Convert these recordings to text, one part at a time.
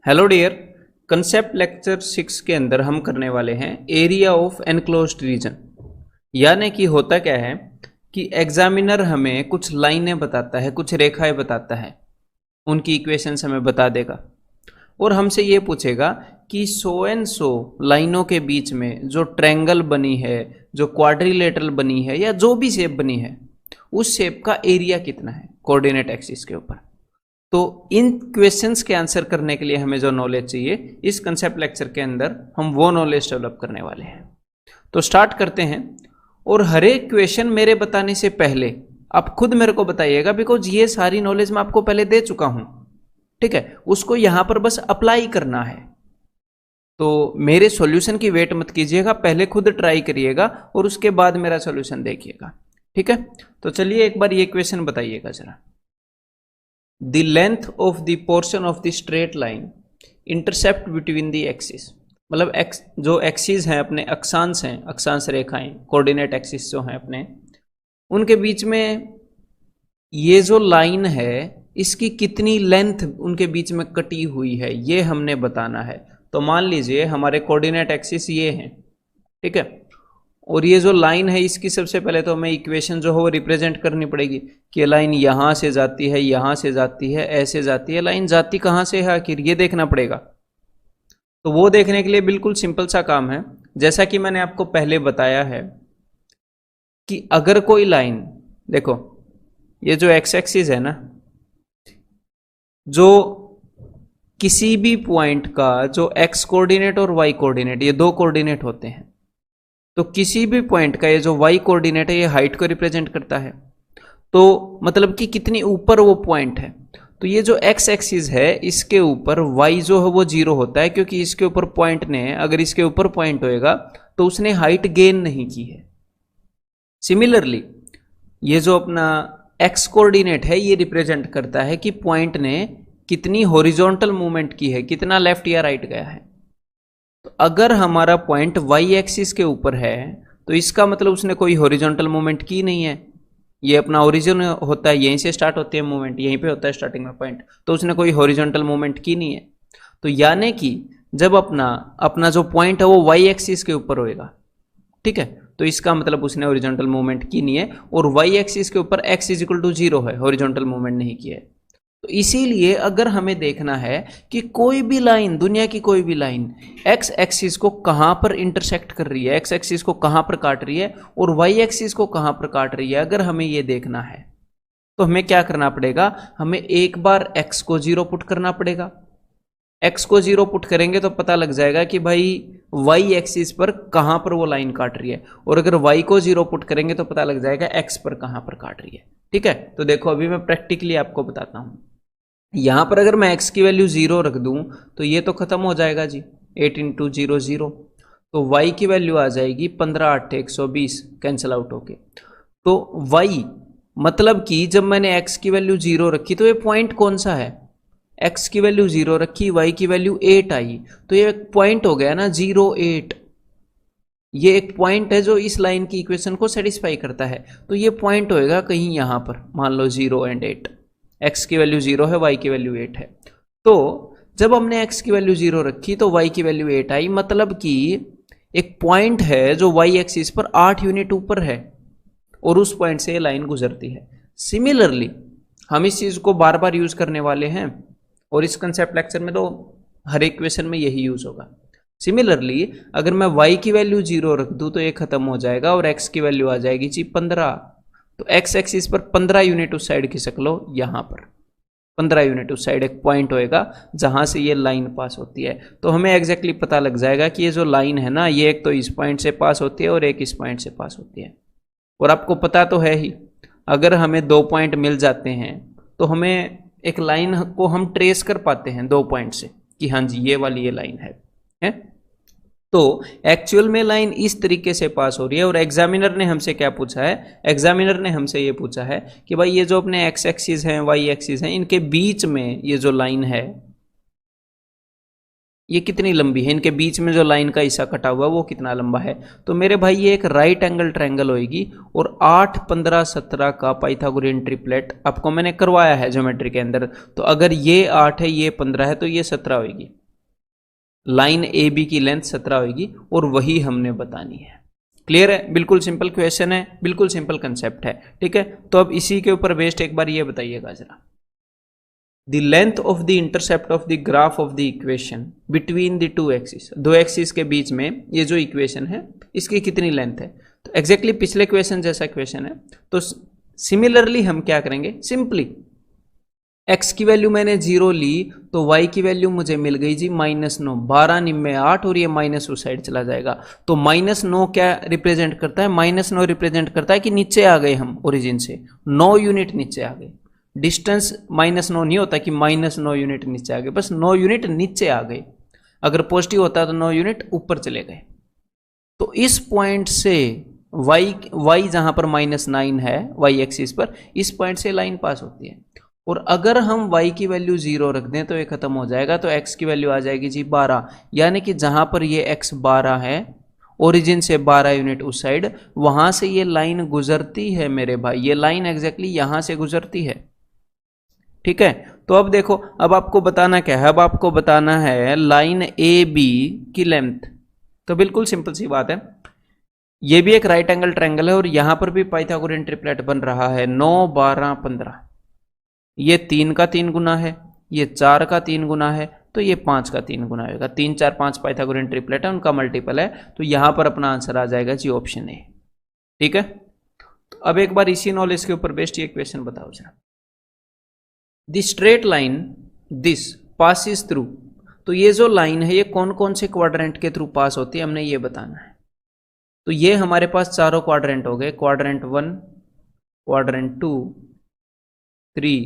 Hello dear. Concept lecture 6 के अंदर हम करने वाले हैं एरिया ऑफ एनक्लोज्ड रीजन। यानी कि होता क्या है कि एग्जामिनर हमें कुछ लाइनें बताता है, कुछ रेखाएं बताता है, उनकी इक्वेशंस हमें बता देगा और हमसे ये पूछेगा कि सो एंड सो लाइनों के बीच में जो ट्रायंगल बनी है, जो क्वाड्रिलेटरल बनी है या जो भी शेप बनी है, उस शेप का एरिया कितना है कोऑर्डिनेट एक्सिस के ऊपर। तो इन क्वेश्चंस के आंसर करने के लिए हमें जो नॉलेज चाहिए, इस कंसेप्ट लेक्चर के अंदर हम वो नॉलेज डेवलप करने वाले हैं। तो स्टार्ट करते हैं। और हर एक क्वेश्चन मेरे बताने से पहले आप खुद मेरे को बताइएगा, बिकॉज ये सारी नॉलेज मैं आपको पहले दे चुका हूं, ठीक है। उसको यहां पर बस अप्लाई करना है। तो मेरे सॉल्यूशन की वेट मत कीजिएगा, पहले खुद ट्राई करिएगा और उसके बाद मेरा सॉल्यूशन देखिएगा, ठीक है। तो चलिए एक बार ये क्वेश्चन बताइएगा जरा। The length of the portion of the straight line intercept between the axis, मतलब जो एक्सिस हैं अपने, अक्षांश हैं, अक्षांश रेखाएं, कोऑर्डिनेट एक्सिस जो हैं अपने, उनके बीच में ये जो लाइन है इसकी कितनी लेंथ उनके बीच में कटी हुई है, ये हमने बताना है। तो मान लीजिए हमारे कोऑर्डिनेट एक्सिस ये हैं, ठीक है, और ये जो लाइन है इसकी सबसे पहले तो हमें इक्वेशन जो है वो रिप्रेजेंट करनी पड़ेगी कि लाइन यहां से जाती है, यहां से जाती है, ऐसे जाती है। लाइन जाती कहां से है आखिर, ये देखना पड़ेगा। तो वो देखने के लिए बिल्कुल सिंपल सा काम है। जैसा कि मैंने आपको पहले बताया है कि अगर कोई लाइन, देखो ये जो एक्स एक्सिस है ना, जो किसी भी पॉइंट का जो एक्स कोऑर्डिनेट और वाई कोऑर्डिनेट, ये दो कोऑर्डिनेट होते हैं, तो किसी भी पॉइंट का ये जो y कोऑर्डिनेट है ये हाइट को रिप्रेजेंट करता है। तो मतलब कि कितनी ऊपर वो पॉइंट है। तो ये जो x एक्सिस है इसके ऊपर y जो है वो 0 होता है, क्योंकि इसके ऊपर पॉइंट ने, अगर इसके ऊपर पॉइंट होएगा तो उसने हाइट गेन नहीं की है। सिमिलरली ये जो अपना x कोऑर्डिनेट है ये रिप्रेजेंट करता है कि पॉइंट ने कितनी हॉरिजॉन्टल मूवमेंट की है, कितना लेफ्ट या राइट गया है। तो अगर हमारा पॉइंट y एक्सिस के ऊपर है तो इसका मतलब उसने कोई हॉरिजॉन्टल मूवमेंट की नहीं है। ये अपना ओरिजिन होता है, यहीं से स्टार्ट होती है मूवमेंट, यहीं पे होता है स्टार्टिंग में पॉइंट, तो उसने कोई हॉरिजॉन्टल मूवमेंट की नहीं है। तो यानी कि जब अपना जो पॉइंट है वो y एक्सिस के ऊपर होएगा, ठीक है, तो इसका मतलब उसने हॉरिजॉन्टल मूवमेंट की नहीं है। और y एक्सिस के ऊपर x इज इक्वल टू 0 है, हॉरिजॉन्टल मूवमेंट नहीं की है। तो इसीलिए अगर हमें देखना है कि कोई भी लाइन, दुनिया की कोई भी लाइन एक्स एक्सिस को कहां पर इंटरसेक्ट कर रही है, एक्स एक्सिस को कहां पर काट रही है और वाई एक्सिस को कहां पर काट रही है, अगर हमें ये देखना है तो हमें क्या करना पड़ेगा, हमें एक बार एक्स को 0 पुट करना पड़ेगा। एक्स को 0 पुट करेंगे तो पता लग जाएगा कि भाई वाई एक्सिस पर कहां पर वो लाइन काट रही है, और अगर वाई को 0 पुट करेंगे तो पता लग जाएगा एक्स पर कहां पर काट रही है, ठीक है। तो देखो अभी मैं प्रैक्टिकली आपको बताता हूं। यहां पर अगर मैं x की वैल्यू 0 रख दूं तो ये तो खत्म हो जाएगा जी, 8 इंटू 0 0। तो y की वैल्यू आ जाएगी 15 8 120, कैंसिल आउट होके। तो y मतलब कि जब मैंने x की वैल्यू 0 रखी तो ये पॉइंट कौन सा है, x की वैल्यू 0 रखी, y की वैल्यू 8 आई, तो ये एक पॉइंट हो गया ना 0 8। ये एक पॉइंट है जो इस लाइन की इक्वेशन को सेटिस्फाई करता है। तो ये पॉइंट होएगा कहीं यहां पर, मान लो 0 एंड 8, x की वैल्यू 0 है, y की वैल्यू 8 है। तो जब हमने x की वैल्यू 0 रखी तो y की वैल्यू 8 आई, मतलब कि एक पॉइंट है जो y एक्सिस पर 8 यूनिट ऊपर है और उस पॉइंट से ये लाइन गुजरती है। सिमिलरली हम इस चीज को बार बार यूज करने वाले हैं और इस कंसेप्ट लेक्चर में तो हर एक क्वेश्चन में यही यूज होगा। सिमिलरली अगर मैं y की वैल्यू 0 रख दूं तो ये खत्म हो जाएगा और x की वैल्यू आ जाएगी जी 15। तो x एक्सिस पर 15 यूनिट उस साइड खिसक लो, यहां पर 15 यूनिट उस साइड एक पॉइंट होएगा जहां से ये लाइन पास होती है। तो हमें एग्जैक्टली पता लग जाएगा कि ये जो लाइन है ना, ये एक तो इस पॉइंट से पास होती है और एक इस पॉइंट से पास होती है। और आपको पता तो है ही, अगर हमें 2 पॉइंट मिल जाते हैं तो हमें एक लाइन को हम ट्रेस कर पाते हैं 2 पॉइंट से कि हाँ जी ये वाली ये लाइन है? तो एक्चुअल में लाइन इस तरीके से पास हो रही है। और एग्जामिनर ने हमसे क्या पूछा है, एग्जामिनर ने हमसे ये पूछा है कि भाई ये जो अपने एक्स एक्सिस हैं, वाई एक्सिस हैं, इनके बीच में ये जो लाइन है ये कितनी लंबी है, इनके बीच में जो लाइन का हिस्सा कटा हुआ है वो कितना लंबा है। तो मेरे भाई ये एक राइट एंगल ट्रायंगल होगी और 8, 15, 17 का पाइथागोरियन ट्रिपलेट आपको मैंने करवाया है ज्योमेट्री के अंदर। तो अगर ये 8 है, ये 15 है, तो ये 17 होगी। लाइन ए बी की लेंथ 17 होगी और वही हमने बतानी है। क्लियर है? बिल्कुल सिंपल क्वेश्चन है, बिल्कुल सिंपल कंसेप्ट है। ठीक है, तो अब इसी के ऊपर बेस्ड एक बार ये बताइएगा जरा, the length of the intercept of the graph of the equation between the two axis, दो एक्सिस के बीच में ये जो इक्वेशन है इसकी कितनी लेंथ है। तो एग्जैक्टली पिछले क्वेश्चन जैसा क्वेश्चन है। तो सिमिलरली हम क्या करेंगे, सिंपली x की वैल्यू मैंने 0 ली तो y की वैल्यू मुझे मिल गई जी -9, 12 निम्मे 8 और ये माइनस उस साइड चला जाएगा। तो -9 क्या रिप्रेजेंट करता है, -9 रिप्रेजेंट करता है कि नीचे आ गए हम ओरिजिन से, 9 यूनिट नीचे आ गए। डिस्टेंस -9 नहीं होता कि -9 यूनिट नीचे आ गए, बस 9 यूनिट नीचे आ गए। अगर पॉजिटिव होता तो 9 यूनिट ऊपर चले गए। तो इस पॉइंट से y जहां पर -9 है y एक्सिस पर, इस पॉइंट से लाइन पास होती है। और अगर हम y की वैल्यू 0 रख दें तो ये खत्म हो जाएगा। तो x की वैल्यू आ जाएगी जी 12, यानी कि जहां पर ये x 12 है, ओरिजिन से 12 यूनिट उस साइड, वहां से ये लाइन गुजरती है मेरे भाई। ये लाइन एग्जैक्टली यहां से गुजरती है। ठीक है, तो अब देखो, अब आपको बताना क्या है, अब आपको बताना है लाइन ए बी की लेंथ। तो बिल्कुल सिंपल सी बात है, ये भी एक राइट एंगल ट्रायंगल है और यहां पर भी पाइथागोरियन ट्रिपलेट बन रहा है। 9, 12, 15, ये 3 का 3 गुना है, ये 4 का 3 गुना है, तो ये 5 का 3 गुना होगा। 3, 4, 5 पाइथागोरियन ट्रिपलेट है, उनका मल्टीपल है। तो यहां पर अपना आंसर आ जाएगा जी ऑप्शन ए। ठीक है, तो अब एक बार इसी नॉलेज के ऊपर बेस्ड ये क्वेश्चन बताओ जरा, the straight line this passes through. तो ये जो लाइन है ये कौन कौन से क्वाड्रेंट के थ्रू पास होती है, हमने ये बताना है। तो ये हमारे पास चारों क्वाड्रेंट हो गए, क्वाड्रेंट 1, क्वाड्रेंट 2, 3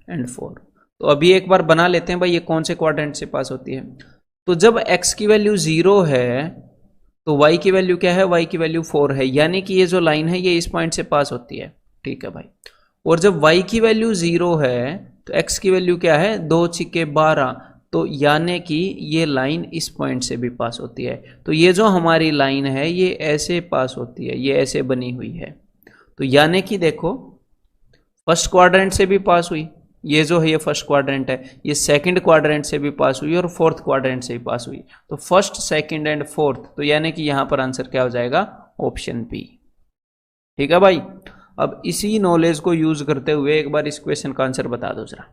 एंड 4। तो अभी एक बार बना लेते हैं भाई ये कौन से क्वाड्रेंट से पास होती है। तो जब x की वैल्यू 0 है तो y की वैल्यू क्या है, y की वैल्यू 4 है, यानी कि ये जो लाइन है ये इस पॉइंट से पास होती है। ठीक है भाई, और जब y की वैल्यू 0 है तो x की वैल्यू क्या है, 2 छिके 12, तो यानी कि ये लाइन इस पॉइंट से भी पास होती है। तो ये जो हमारी लाइन है ये ऐसे पास होती है, ये ऐसे बनी हुई है। तो यानी कि देखो, फर्स्ट क्वाड्रेंट से भी पास हुई, ये जो है ये फर्स्ट क्वाड्रेंट है, ये सेकंड क्वाड्रेंट से भी पास हुई और फोर्थ क्वाड्रेंट से भी पास हुई। तो फर्स्ट, सेकंड एंड फोर्थ, तो यानी कि यहां पर आंसर क्या हो जाएगा, ऑप्शन बी। ठीक है भाई, अब इसी नॉलेज को यूज करते हुए एक बार इस क्वेश्चन का आंसर बता दो जरा,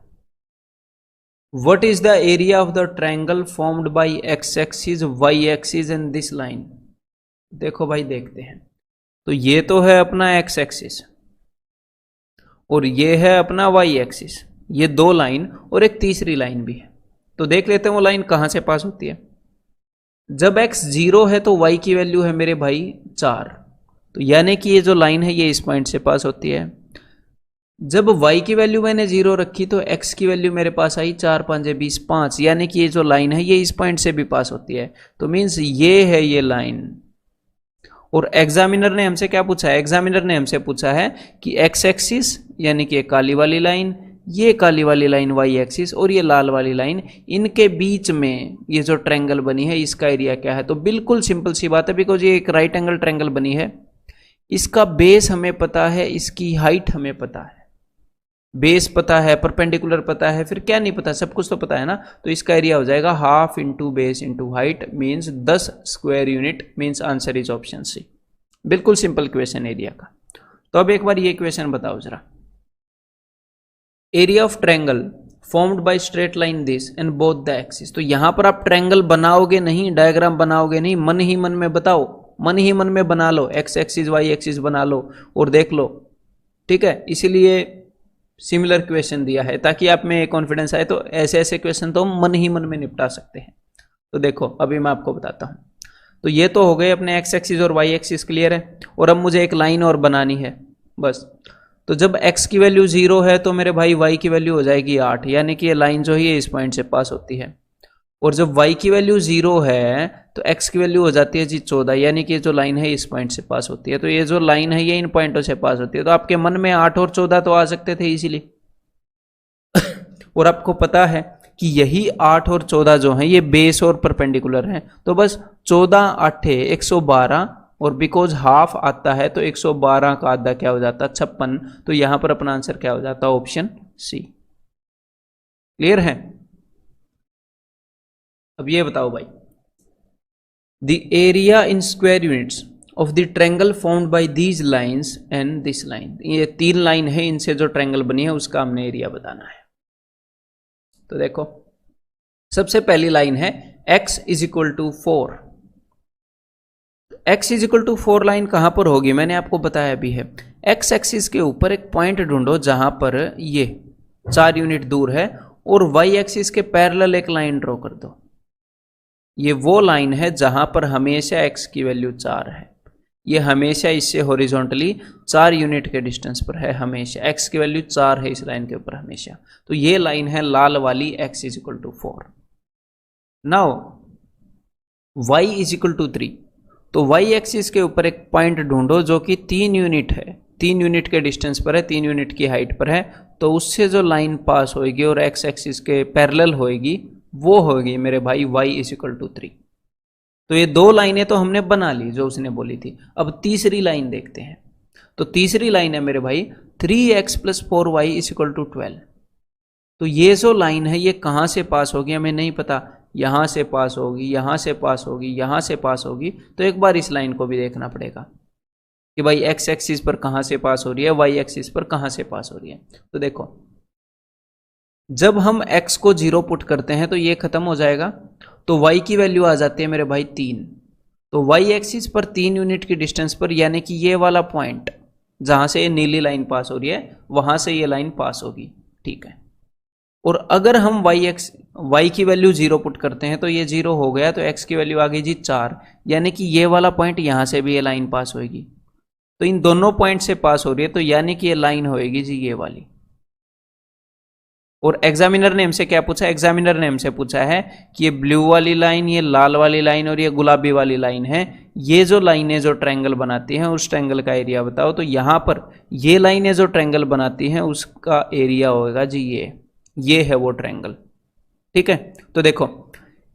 what is the area of the triangle formed by x axis, y axis and this line. देखो भाई देखते हैं, तो ये तो है अपना एक्स एक्सिस और ये है अपना वाई एक्सिस, ये दो लाइन और एक तीसरी लाइन भी है। तो देख लेते हैं वो लाइन कहां से पास होती है। जब x 0 है तो y की वैल्यू है मेरे भाई 4, तो यानी कि ये जो लाइन है ये इस पॉइंट से पास होती है। जब y की वैल्यू मैंने 0 रखी तो x की वैल्यू मेरे पास आई 4, 5, 20, 5, यानी कि ये जो लाइन है ये इस पॉइंट से भी पास होती है। तो मीन्स ये है ये लाइन। और एग्जामिनर ने हमसे क्या पूछा है, एग्जामिनर ने हमसे पूछा है कि x एक्सिस यानी कि काली वाली लाइन, ये काली वाली लाइन y एक्सिस और ये लाल वाली लाइन, इनके बीच में ये जो ट्रायंगल बनी है इसका एरिया क्या है। तो बिल्कुल सिंपल सी बात है, बिकॉज ये एक राइट एंगल ट्रायंगल बनी है, इसका बेस हमें पता है, इसकी हाइट हमें पता है, बेस पता है, परपेंडिकुलर पता है, फिर क्या नहीं पता, सब कुछ तो पता है ना। तो इसका एरिया हो जाएगा half into base into height, means 10 square unit, means answer is option C. बिल्कुल सिंपल क्वेश्चन एरिया का। तो अब एक बार ये क्वेश्चन बताओ जरा, area of triangle formed by straight line this and both the axis. तो यहां पर आप ट्रायंगल बनाओगे नहीं, डायग्राम बनाओगे नहीं, मन ही मन में बताओ, मन ही मन में बना लो, एक्स एक्सिस वाई एक्सिस बना लो और देख लो। ठीक है, इसीलिए सिमिलर क्वेश्चन दिया है ताकि आप में कॉन्फिडेंस आए। तो ऐसे ऐसे क्वेश्चन तो हम मन ही मन में निपटा सकते हैं। तो देखो अभी मैं आपको बताता हूं। तो ये तो हो गए अपने एक्स एक्सिस और वाई एक्सिस, क्लियर है। और अब मुझे एक लाइन और बनानी है बस। तो जब x की वैल्यू 0 है तो मेरे भाई y की वैल्यू हो जाएगी 8, यानी कि ये लाइन जो है ये इस पॉइंट से पास होती है। और जब y की वैल्यू 0 है तो x की वैल्यू हो जाती है जी 14, यानी कि ये जो लाइन है इस पॉइंट से पास होती है। तो ये जो लाइन है ये इन पॉइंटों से पास होती है। तो आपके मन में 8 और 14 तो आ सकते थे इजीली। और आपको पता है कि यही 8 और 14 जो हैं ये बेस और परपेंडिकुलर हैं, तो बस 14 8 112, और बिकॉज हाफ आता है तो 112 का आधा क्या हो जाता है 56, तो यहां पर अपना आंसर क्या हो जाता है ऑप्शन सी। क्लियर है? अब ये बताओ भाई, the area in square units of the triangle found by these lines and this line, ये 3 लाइन है, इनसे जो ट्रायंगल बनी है उसका हमने एरिया बताना है। तो देखो सबसे पहली लाइन है x is equal to 4। x is equal to 4 line कहां पर होगी, मैंने आपको बताया भी है। x एक्सिस के ऊपर एक पॉइंट ढूंढो जहां पर ये 4 यूनिट दूर है, और y एक्सिस के पैरेलल एक लाइन ड्रॉ कर दो। ये वो लाइन है जहां पर हमेशा x की वैल्यू 4 है, ये हमेशा इससे हॉरिजॉन्टली 4 यूनिट के डिस्टेंस पर है, हमेशा x की वैल्यू 4 है इस लाइन के ऊपर हमेशा। तो ये लाइन है लाल वाली, x is equal to 4। Now y is equal to 3, तो y एक्सिस के ऊपर एक पॉइंट ढूंढो जो कि 3 यूनिट है, 3 यूनिट के डिस्टेंस पर है, 3 यूनिट की हाइट पर है, तो उससे जो लाइन पास होगी और x एक्सिस के पैरेलल होगी वो होगी मेरे भाई y इज इक्वल टू 3। तो ये 2 लाइनें तो हमने बना ली जो उसने बोली थी। अब तीसरी लाइन देखते हैं। तो तीसरी लाइन है मेरे भाई 3x plus 4y is equal to 12। तो ये जो लाइन है ये कहाँ से पास होगी हमें नहीं पता, यहाँ से पास होगी, यहाँ से पास होगी, यहाँ से पास होगी। तो एक बार इस लाइन को भी देखना पड़ेगा कि भाई x एक्सिस पर कहाँ से पास हो रही है, y एक्सिस पर कहाँ से पास हो रही है। तो देखो जब हम x को 0 पुट करते हैं तो ये खत्म हो जाएगा, तो y की वैल्यू आ जाती है मेरे भाई 3। तो y एक्सिस पर 3 यूनिट की डिस्टेंस पर, यानी कि ये वाला पॉइंट जहां से ये नीली लाइन पास हो रही है वहां से ये लाइन पास होगी, ठीक है। और अगर हम y की वैल्यू 0 पुट करते हैं तो ये 0 हो गया, तो x की वैल्यू आ गई जी 4, यानी कि ये वाला पॉइंट यहां से भी ये लाइन पास होगी। तो इन दोनों पॉइंट से पास हो रही है, तो यानी कि ये लाइन होएगी जी ये वाली। और एग्जामिनर ने हमसे क्या पूछा, एग्जामिनर ने हमसे पूछा है कि ये ब्लू वाली लाइन, ये लाल वाली लाइन और ये गुलाबी वाली लाइन है, ये जो लाइनें जो ट्रायंगल बनाती हैं उस ट्रायंगल का एरिया बताओ। तो यहां पर ये लाइनें जो ट्रायंगल बनाती हैं उसका एरिया होगा जी ये है वो ट्रायंगल, ठीक है। तो देखो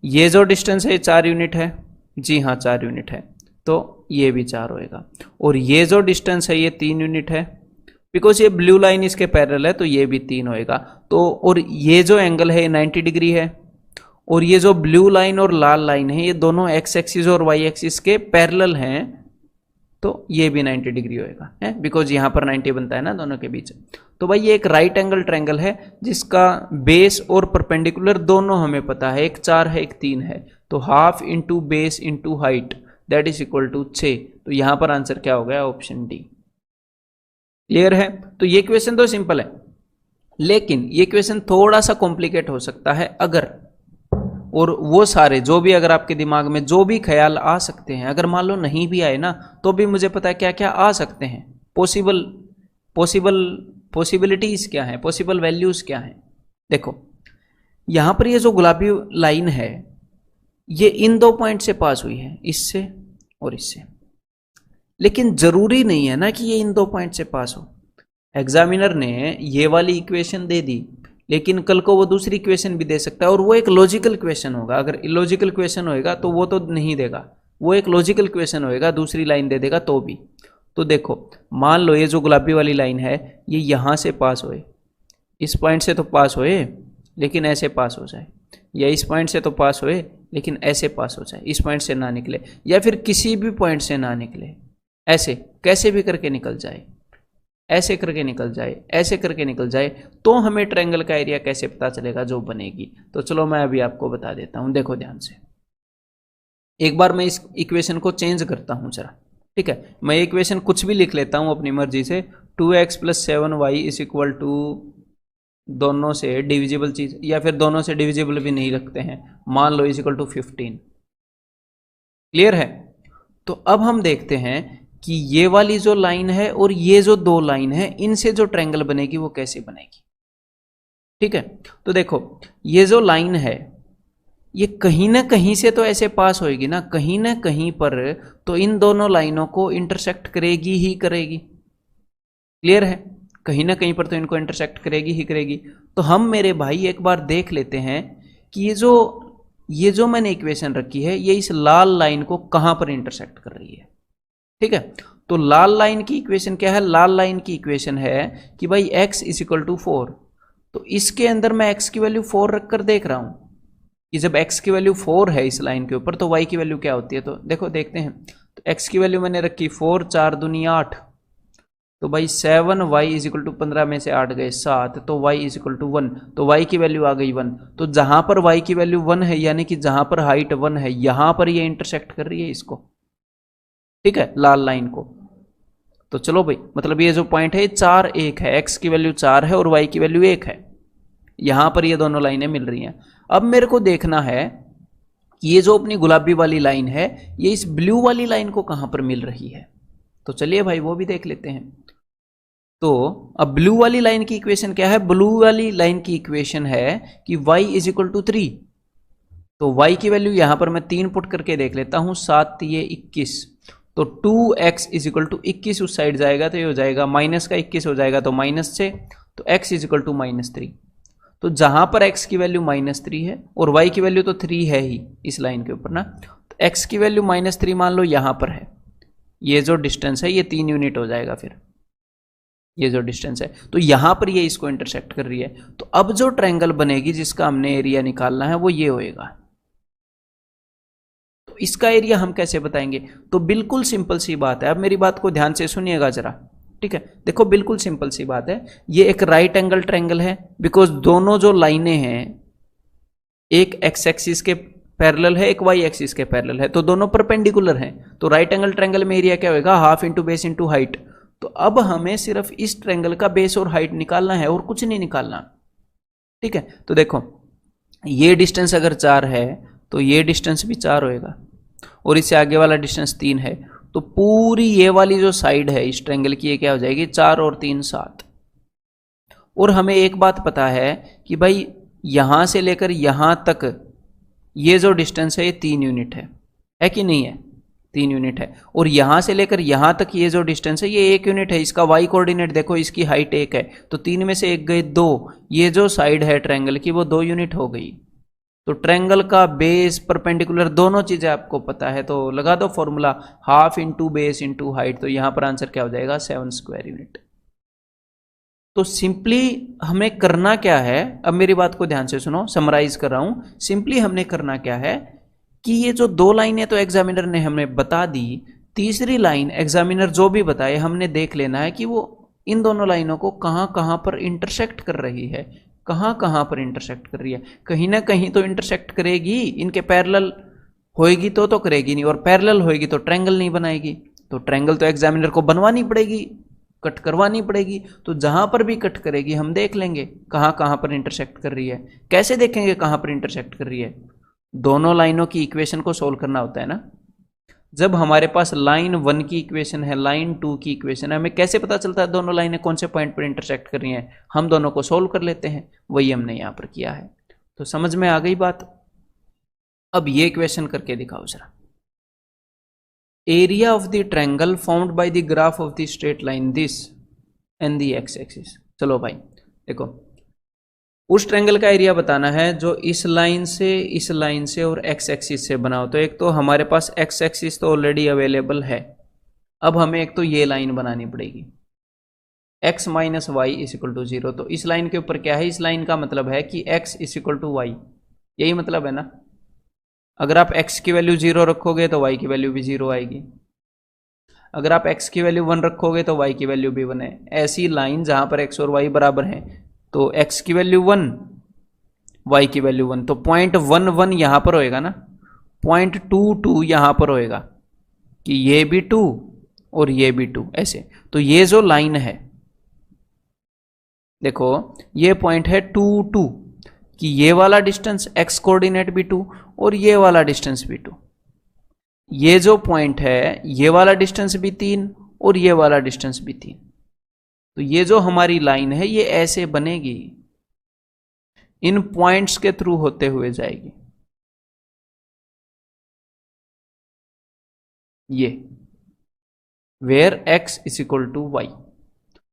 ये जो डिस्टेंस है 4 यूनिट है, जी हाँ 4 यूनिट है, तो ये भी 4 होएगा। और ये जो डिस्टेंस है ये 3 यूनिट है, बिकॉज ये ब्लू लाइन इसके पैरेलल है, तो ये भी 3 होएगा। तो और ये जो एंगल है 90 डिग्री है, और ये जो ब्लू लाइन और लाल लाइन है ये दोनों x एक्सिस और y एक्सिस के पैरेलल हैं, तो ये भी 90 डिग्री होएगा, है बिकॉज यहां पर 90 बनता है ना दोनों के बीच। तो भाई ये एक राइट एंगल ट्रायंगल है जिसका बेस और परपेंडिकुलर दोनों हमें पता है, एक 4 है एक 3 है, तो half into base into height that is equal to 6। तो यहां पर आंसर क्या हो गया, ऑप्शन डी। क्लियर है? तो ये क्वेश्चन तो सिंपल है, लेकिन ये क्वेश्चन थोड़ा सा कॉम्प्लिकेट हो सकता है अगर, और वो सारे जो भी अगर आपके दिमाग में जो भी ख्याल आ सकते हैं, अगर मान लो नहीं भी आए ना तो भी मुझे पता है क्या क्या आ सकते हैं, पॉसिबिलिटीज क्या है, पॉसिबल वैल्यूज क्या है। देखो यहां पर ये जो गुलाबी लाइन है ये इन 2 पॉइंट से पास हुई है, इससे और इससे, लेकिन जरूरी नहीं है ना कि ये इन 2 पॉइंट से पास हो। एग्जामिनर ने ये वाली इक्वेशन दे दी, लेकिन कल को वो दूसरी इक्वेशन भी दे सकता है, और वो एक लॉजिकल क्वेश्चन होगा। अगर इलॉजिकल क्वेश्चन होएगा तो वो तो नहीं देगा, वो एक लॉजिकल क्वेश्चन होएगा, दूसरी लाइन दे देगा तो भी। तो देखो मान लो ये जो गुलाबी वाली लाइन है ये यहां से पास होए, इस पॉइंट से तो पास होए लेकिन ऐसे पास हो जाए, या इस पॉइंट से तो पास होए लेकिन ऐसे पास हो जाए, इस पॉइंट से ना निकले, या फिर किसी भी पॉइंट से ना निकले, ऐसे कैसे भी करके निकल जाए, ऐसे करके निकल जाए, ऐसे करके निकल जाए, तो हमें ट्रायंगल का एरिया कैसे पता चलेगा जो बनेगी। तो चलो मैं अभी आपको बता देता हूं, देखो ध्यान से। एक बार मैं इस इक्वेशन को चेंज करता हूं जरा, ठीक है। मैं इक्वेशन कुछ भी लिख लेता हूं अपनी मर्जी से, 2x plus 7y is equal to, दोनों से डिविजिबल चीज, या फिर दोनों से डिविजिबल भी नहीं रखते हैं, मान लो इज इक्वल टू 15। क्लियर है? तो अब हम देखते हैं कि ये वाली जो लाइन है और ये जो 2 लाइन है इनसे जो ट्रायंगल बनेगी वो कैसे बनेगी, ठीक है। तो देखो ये जो लाइन है ये कहीं ना कहीं से तो ऐसे पास होएगी ना, कहीं ना कहीं पर तो इन दोनों लाइनों को इंटरसेक्ट करेगी ही करेगी। क्लियर है? कहीं ना कहीं पर तो इनको इंटरसेक्ट करेगी ही करेगी। तो हम मेरे भाई एक बार देख लेते हैं कि ये जो मैंने इक्वेशन रखी है ये इस लाल लाइन को कहां पर इंटरसेक्ट कर रही है। ठीक है, तो लाल लाइन की इक्वेशन क्या है? लाल लाइन की इक्वेशन है कि भाई x इज इक्वल टू 4। तो इसके अंदर मैं x की वैल्यू 4 रखकर देख रहा हूं कि जब x की वैल्यू 4 है इस लाइन के ऊपर तो y की वैल्यू क्या होती है। तो देखो देखते हैं। तो x की वैल्यू मैंने रखी 4, 4 दूनी 8, तो भाई 7, y इज इक्वल टू 15 में से 8 गए 7, तो y इज इक्वल टू 1, तो y की वैल्यू आ गई 1। तो जहां पर y की वैल्यू 1 है यानी कि जहां पर हाइट 1 है यहां पर ये इंटरसेक्ट कर रही है इसको, ठीक है, लाल लाइन को। तो चलो भाई, मतलब ये जो पॉइंट है 4, 1 है, x की वैल्यू 4 है और y की वैल्यू 1 है, यहां पर ये दोनों लाइनें मिल रही हैं। अब मेरे को देखना है कि ये जो अपनी गुलाबी वाली लाइन है ये इस ब्लू वाली लाइन को कहां पर मिल रही है। तो चलिए भाई वो भी देख लेते हैं। तो अब ब्लू वाली लाइन की इक्वेशन क्या है? ब्लू वाली लाइन की इक्वेशन है कि y इज इक्वल टू 3। तो y की वैल्यू यहां पर मैं 3 पुट करके देख लेता हूं, 7 ये 21, तो 2x इज इक्वल टू 21 उस साइड जाएगा तो ये हो जाएगा माइनस का 21 हो जाएगा तो -6, तो x इज इक्वल टू -3। तो जहां पर x की वैल्यू -3 है और y की वैल्यू तो 3 है ही इस लाइन के ऊपर ना, तो x की वैल्यू -3 मान लो यहां पर है, ये जो डिस्टेंस है ये 3 यूनिट हो जाएगा फिर, ये जो डिस्टेंस है तो यहां पर ये इसको इंटरसेक्ट कर रही है। तो अब जो ट्रायंगल बनेगी जिसका हमने एरिया निकालना है वो ये होएगा। तो इसका एरिया हम कैसे बताएंगे? तो बिल्कुल सिंपल सी बात है, अब मेरी बात को ध्यान से सुनिएगा जरा, ठीक है। देखो बिल्कुल सिंपल सी बात है, ये एक राइट एंगल ट्रायंगल है बिकॉज दोनों जो लाइनें हैं एक एक्स एक्सिस के पैरेलल है एक वाई एक्सिस के पैरेलल है, तो दोनों परपेंडिकुलर हैं। तो राइट एंगल ट्रायंगल में एरिया क्या होगा? Half into base into height. तो अब हमें सिर्फ इस ट्रायंगल का बेस और हाइट निकालना है और कुछ नहीं निकालना, ठीक है। तो देखो ये डिस्टेंस अगर 4 है तो ये डिस्टेंस भी 4 होएगा और इससे आगे वाला डिस्टेंस 3 है, तो पूरी ये वाली जो साइड है इस ट्रायंगल की ये क्या हो जाएगी? 4 और 3 7। और हमें एक बात पता है कि भाई यहां से लेकर यहां तक ये जो डिस्टेंस है ये 3 यूनिट है कि नहीं है? 3 यूनिट है। और यहां से लेकर यहां तक ये जो डिस्टेंस है ये 1 यूनिट है। इसका वाई कोऑर्डिनेट देखो, इसकी हाइट 1 है तो 3 में से 1 गए 2, ये जो साइड है ट्रायंगल की वो 2 यूनिट हो गई। तो ट्रायंगल का बेस परपेंडिकुलर दोनों चीजें आपको पता है, तो लगा दो formula, half into base into height, तो यहां पर आंसर क्या हो जाएगा? 7 स्क्वायर यूनिट। तो सिंपली हमें करना क्या है, अब मेरी बात को ध्यान से सुनो, समराइज कर रहा हूं। सिंपली हमने करना क्या है कि ये जो 2 लाइनें तो एग्जामिनर ने हमें बता दी, तीसरी लाइन एग्जामिनर जो भी बताए हमने देख लेना है कि वो इन दोनों लाइनों को कहां कहां पर इंटरसेक्ट कर रही है, कहां कहां पर इंटरसेक्ट कर रही है। कहीं ना कहीं तो इंटरसेक्ट करेगी, इनके पैरेलल होएगी तो करेगी नहीं, और पैरेलल होएगी तो ट्रायंगल नहीं बनाएगी। तो ट्रायंगल तो एग्जामिनर को बनवानी पड़ेगी, कट करवानी पड़ेगी। तो जहां पर भी कट करेगी हम देख लेंगे कहां कहां पर इंटरसेक्ट कर रही है। कैसे देखेंगे कहां पर इंटरसेक्ट कर रही है? दोनों लाइनों की इक्वेशन को सोल्व करना होता है ना। जब हमारे पास लाइन 1 की इक्वेशन है, लाइन 2 की इक्वेशन है, हमें कैसे पता चलता है दोनों लाइनें कौन से पॉइंट पर इंटरसेक्ट कर रही हैं? हम दोनों को सोल्व कर लेते हैं, वही हमने यहां पर किया है। तो समझ में आ गई बात? अब ये इक्वेशन करके दिखाओ जरा। Area of the triangle found by the graph of the straight line this and the x axis. चलो भाई देखो, उस ट्रायंगल का एरिया बताना है जो इस लाइन से और एक्स एक्सिस से बना हो। तो एक तो हमारे पास एक्स एक्सिस तो ऑलरेडी अवेलेबल है, अब हमें एक तो ये लाइन बनानी पड़ेगी x minus y is equal to 0। तो इस लाइन के ऊपर क्या है? इस लाइन का मतलब है कि x is equal to y, यही मतलब है ना। अगर आप x की वैल्यू 0 रखोगे तो y की वैल्यू भी 0 आएगी, अगर आप x की वैल्यू 1 रखोगे तो y की वैल्यू भी 1 है। ऐसी लाइन जहां पर x और y बराबर हैं, तो x की वैल्यू 1, y की वैल्यू 1, तो 0.11 यहां पर होएगा ना, 0.22 यहां पर होएगा कि ये भी 2 और ये भी 2 ऐसे। तो ये जो लाइन है देखो, ये पॉइंट है 2 2, कि ये वाला डिस्टेंस x कोऑर्डिनेट भी 2 और ये वाला डिस्टेंस भी 2। ये जो पॉइंट है ये वाला डिस्टेंस भी 3 और ये वाला डिस्टेंस भी 3। तो ये जो हमारी लाइन है ये ऐसे बनेगी, इन पॉइंट्स के थ्रू होते हुए जाएगी, ये where x is equal to y.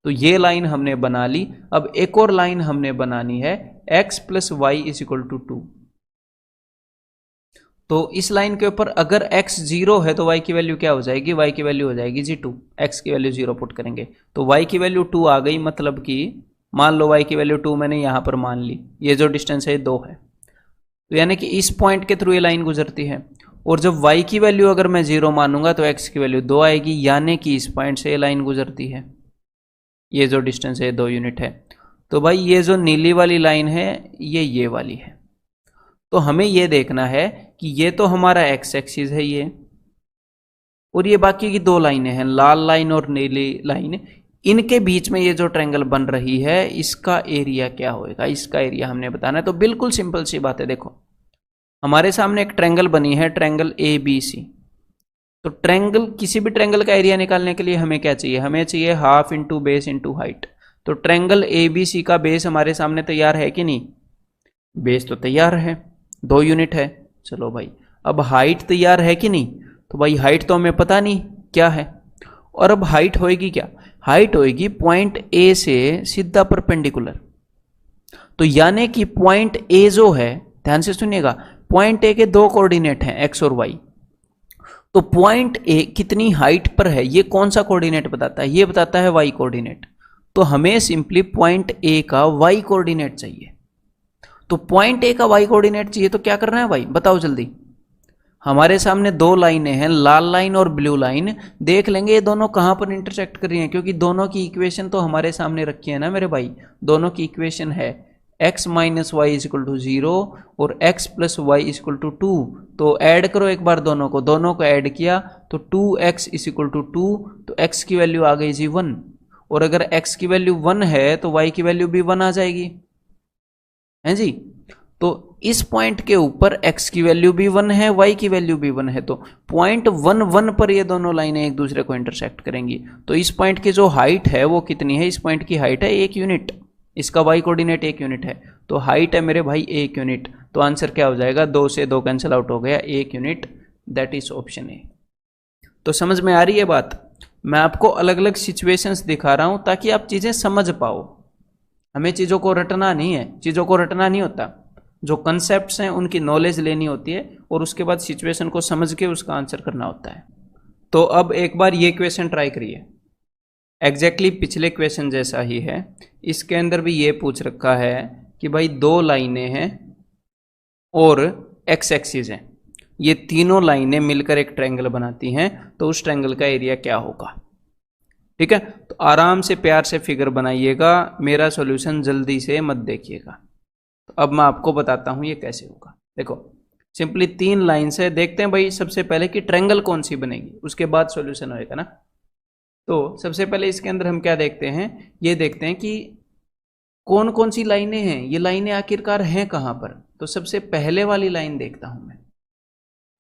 तो ये लाइन हमने बना ली। अब एक और लाइन हमने बनानी है x plus y is equal to 2। तो इस लाइन के ऊपर अगर x 0 है तो y की वैल्यू क्या हो जाएगी, y की वैल्यू हो जाएगी जी 2। x की वैल्यू 0 पुट करेंगे तो y की वैल्यू 2 आ गई, मतलब कि मान लो y की वैल्यू 2 मैंने यहां पर मान ली, ये जो डिस्टेंस है 2 है, तो यानी कि इस पॉइंट के थ्रू ये लाइन गुजरती है। और जब y की वैल्यू अगर मैं 0 मानूंगा तो x की वैल्यू 2 आएगी, यानी कि इस पॉइंट से ये लाइन गुजरती है, ये जो डिस्टेंस है 2 यूनिट है। तो भाई ये जो नीली वाली लाइन है ये वाली है। तो हमें ये देखना है कि ये तो हमारा x एक्सिस है ये, और ये बाकी की दो लाइनें हैं, लाल लाइन और नीली लाइन, इनके बीच में ये जो ट्रायंगल बन रही है इसका एरिया क्या होएगा, इसका एरिया हमने बताना है। तो बिल्कुल सिंपल सी बात है, देखो हमारे सामने एक ट्रायंगल बनी है, ट्रायंगल ABC। तो ट्रायंगल, किसी भी ट्रायंगल का एरिया निकालने के लिए हमें क्या चाहिए, हमें चाहिए half into base into height. तो ट्रायंगल ABC का बेस हमारे सामने तैयार है कि नहीं, बेस तो तैयार है, 2 यूनिट है। चलो भाई, अब हाइट तैयार है कि नहीं, तो भाई हाइट तो हमें पता नहीं क्या है। और अब हाइट होएगी क्या, हाइट होएगी पॉइंट A से सीधा परपेंडिकुलर। तो यानी कि पॉइंट A जो है, ध्यान से सुनिएगा, पॉइंट A के 2 कोऑर्डिनेट हैं x और y। तो पॉइंट A कितनी हाइट पर है, ये कौन सा कोऑर्डिनेट बताता है, ये बताता है y कोऑर्डिनेट। तो हमें सिंपली पॉइंट A का y कोऑर्डिनेट चाहिए। तो पॉइंट A का y कोऑर्डिनेट चाहिए तो क्या करना है भाई, बताओ जल्दी। हमारे सामने 2 लाइनें हैं, लाल लाइन और ब्लू लाइन। देख लेंगे ये दोनों कहां पर इंटरसेक्ट कर रही हैं, क्योंकि दोनों की इक्वेशन तो हमारे सामने रखी है ना मेरे भाई। दोनों की इक्वेशन है x minus y is equal to 0 और x plus y is equal to 2। तो ऐड करो एक बार दोनों को ऐड किया तो 2x इज इक्वल टू 2, तो x की वैल्यू आ गई जी 1। और अगर x की वैल्यू 1 है तो y की वैल्यू भी 1 आ जाएगी, है जी। तो इस पॉइंट के ऊपर x की वैल्यू भी 1 है, y की वैल्यू भी 1 है, तो पॉइंट 1 1 पर ये दोनों लाइनें एक दूसरे को इंटरसेक्ट करेंगी। तो इस पॉइंट की जो हाइट है वो कितनी है, इस पॉइंट की हाइट है 1 यूनिट, इसका y कोऑर्डिनेट 1 यूनिट है। तो हाइट है मेरे भाई 1 यूनिट। तो आंसर क्या हो जाएगा, 2 से 2 कैंसिल आउट हो गया, 1 unit, that is option A. तो समझ में आ रही है बात। मैं आपको अलग अलग सिचुएशंस दिखा रहा हूं ताकि आप चीजें समझ पाओ। हमें चीजों को रटना नहीं है, चीजों को रटना नहीं होता, जो कंसेप्ट्स हैं उनकी नॉलेज लेनी होती है और उसके बाद सिचुएशन को समझ के उसका आंसर करना होता है। तो अब एक बार ये क्वेश्चन ट्राई करिए, एग्जैक्टली पिछले क्वेश्चन जैसा ही है। इसके अंदर भी ये पूछ रखा है कि भाई 2 लाइनें हैं और x एक्सिस है, ये तीनों लाइनें मिलकर एक ट्रायंगल बनाती हैं, तो उस ट्रायंगल का एरिया क्या होगा। ठीक है, तो आराम से प्यार से फिगर बनाइएगा, मेरा सॉल्यूशन जल्दी से मत देखिएगा। तो अब मैं आपको बताता हूं ये कैसे होगा। देखो सिंपली 3 लाइन से देखते हैं भाई, सबसे पहले कि ट्रायंगल कौन सी बनेगी, उसके बाद सॉल्यूशन होएगा ना। तो सबसे पहले इसके अंदर हम क्या देखते हैं, ये देखते हैं कि कौन कौन सी लाइनें हैं, ये लाइनें आखिरकार हैं कहां पर। तो सबसे पहले वाली लाइन देखता हूं मैं।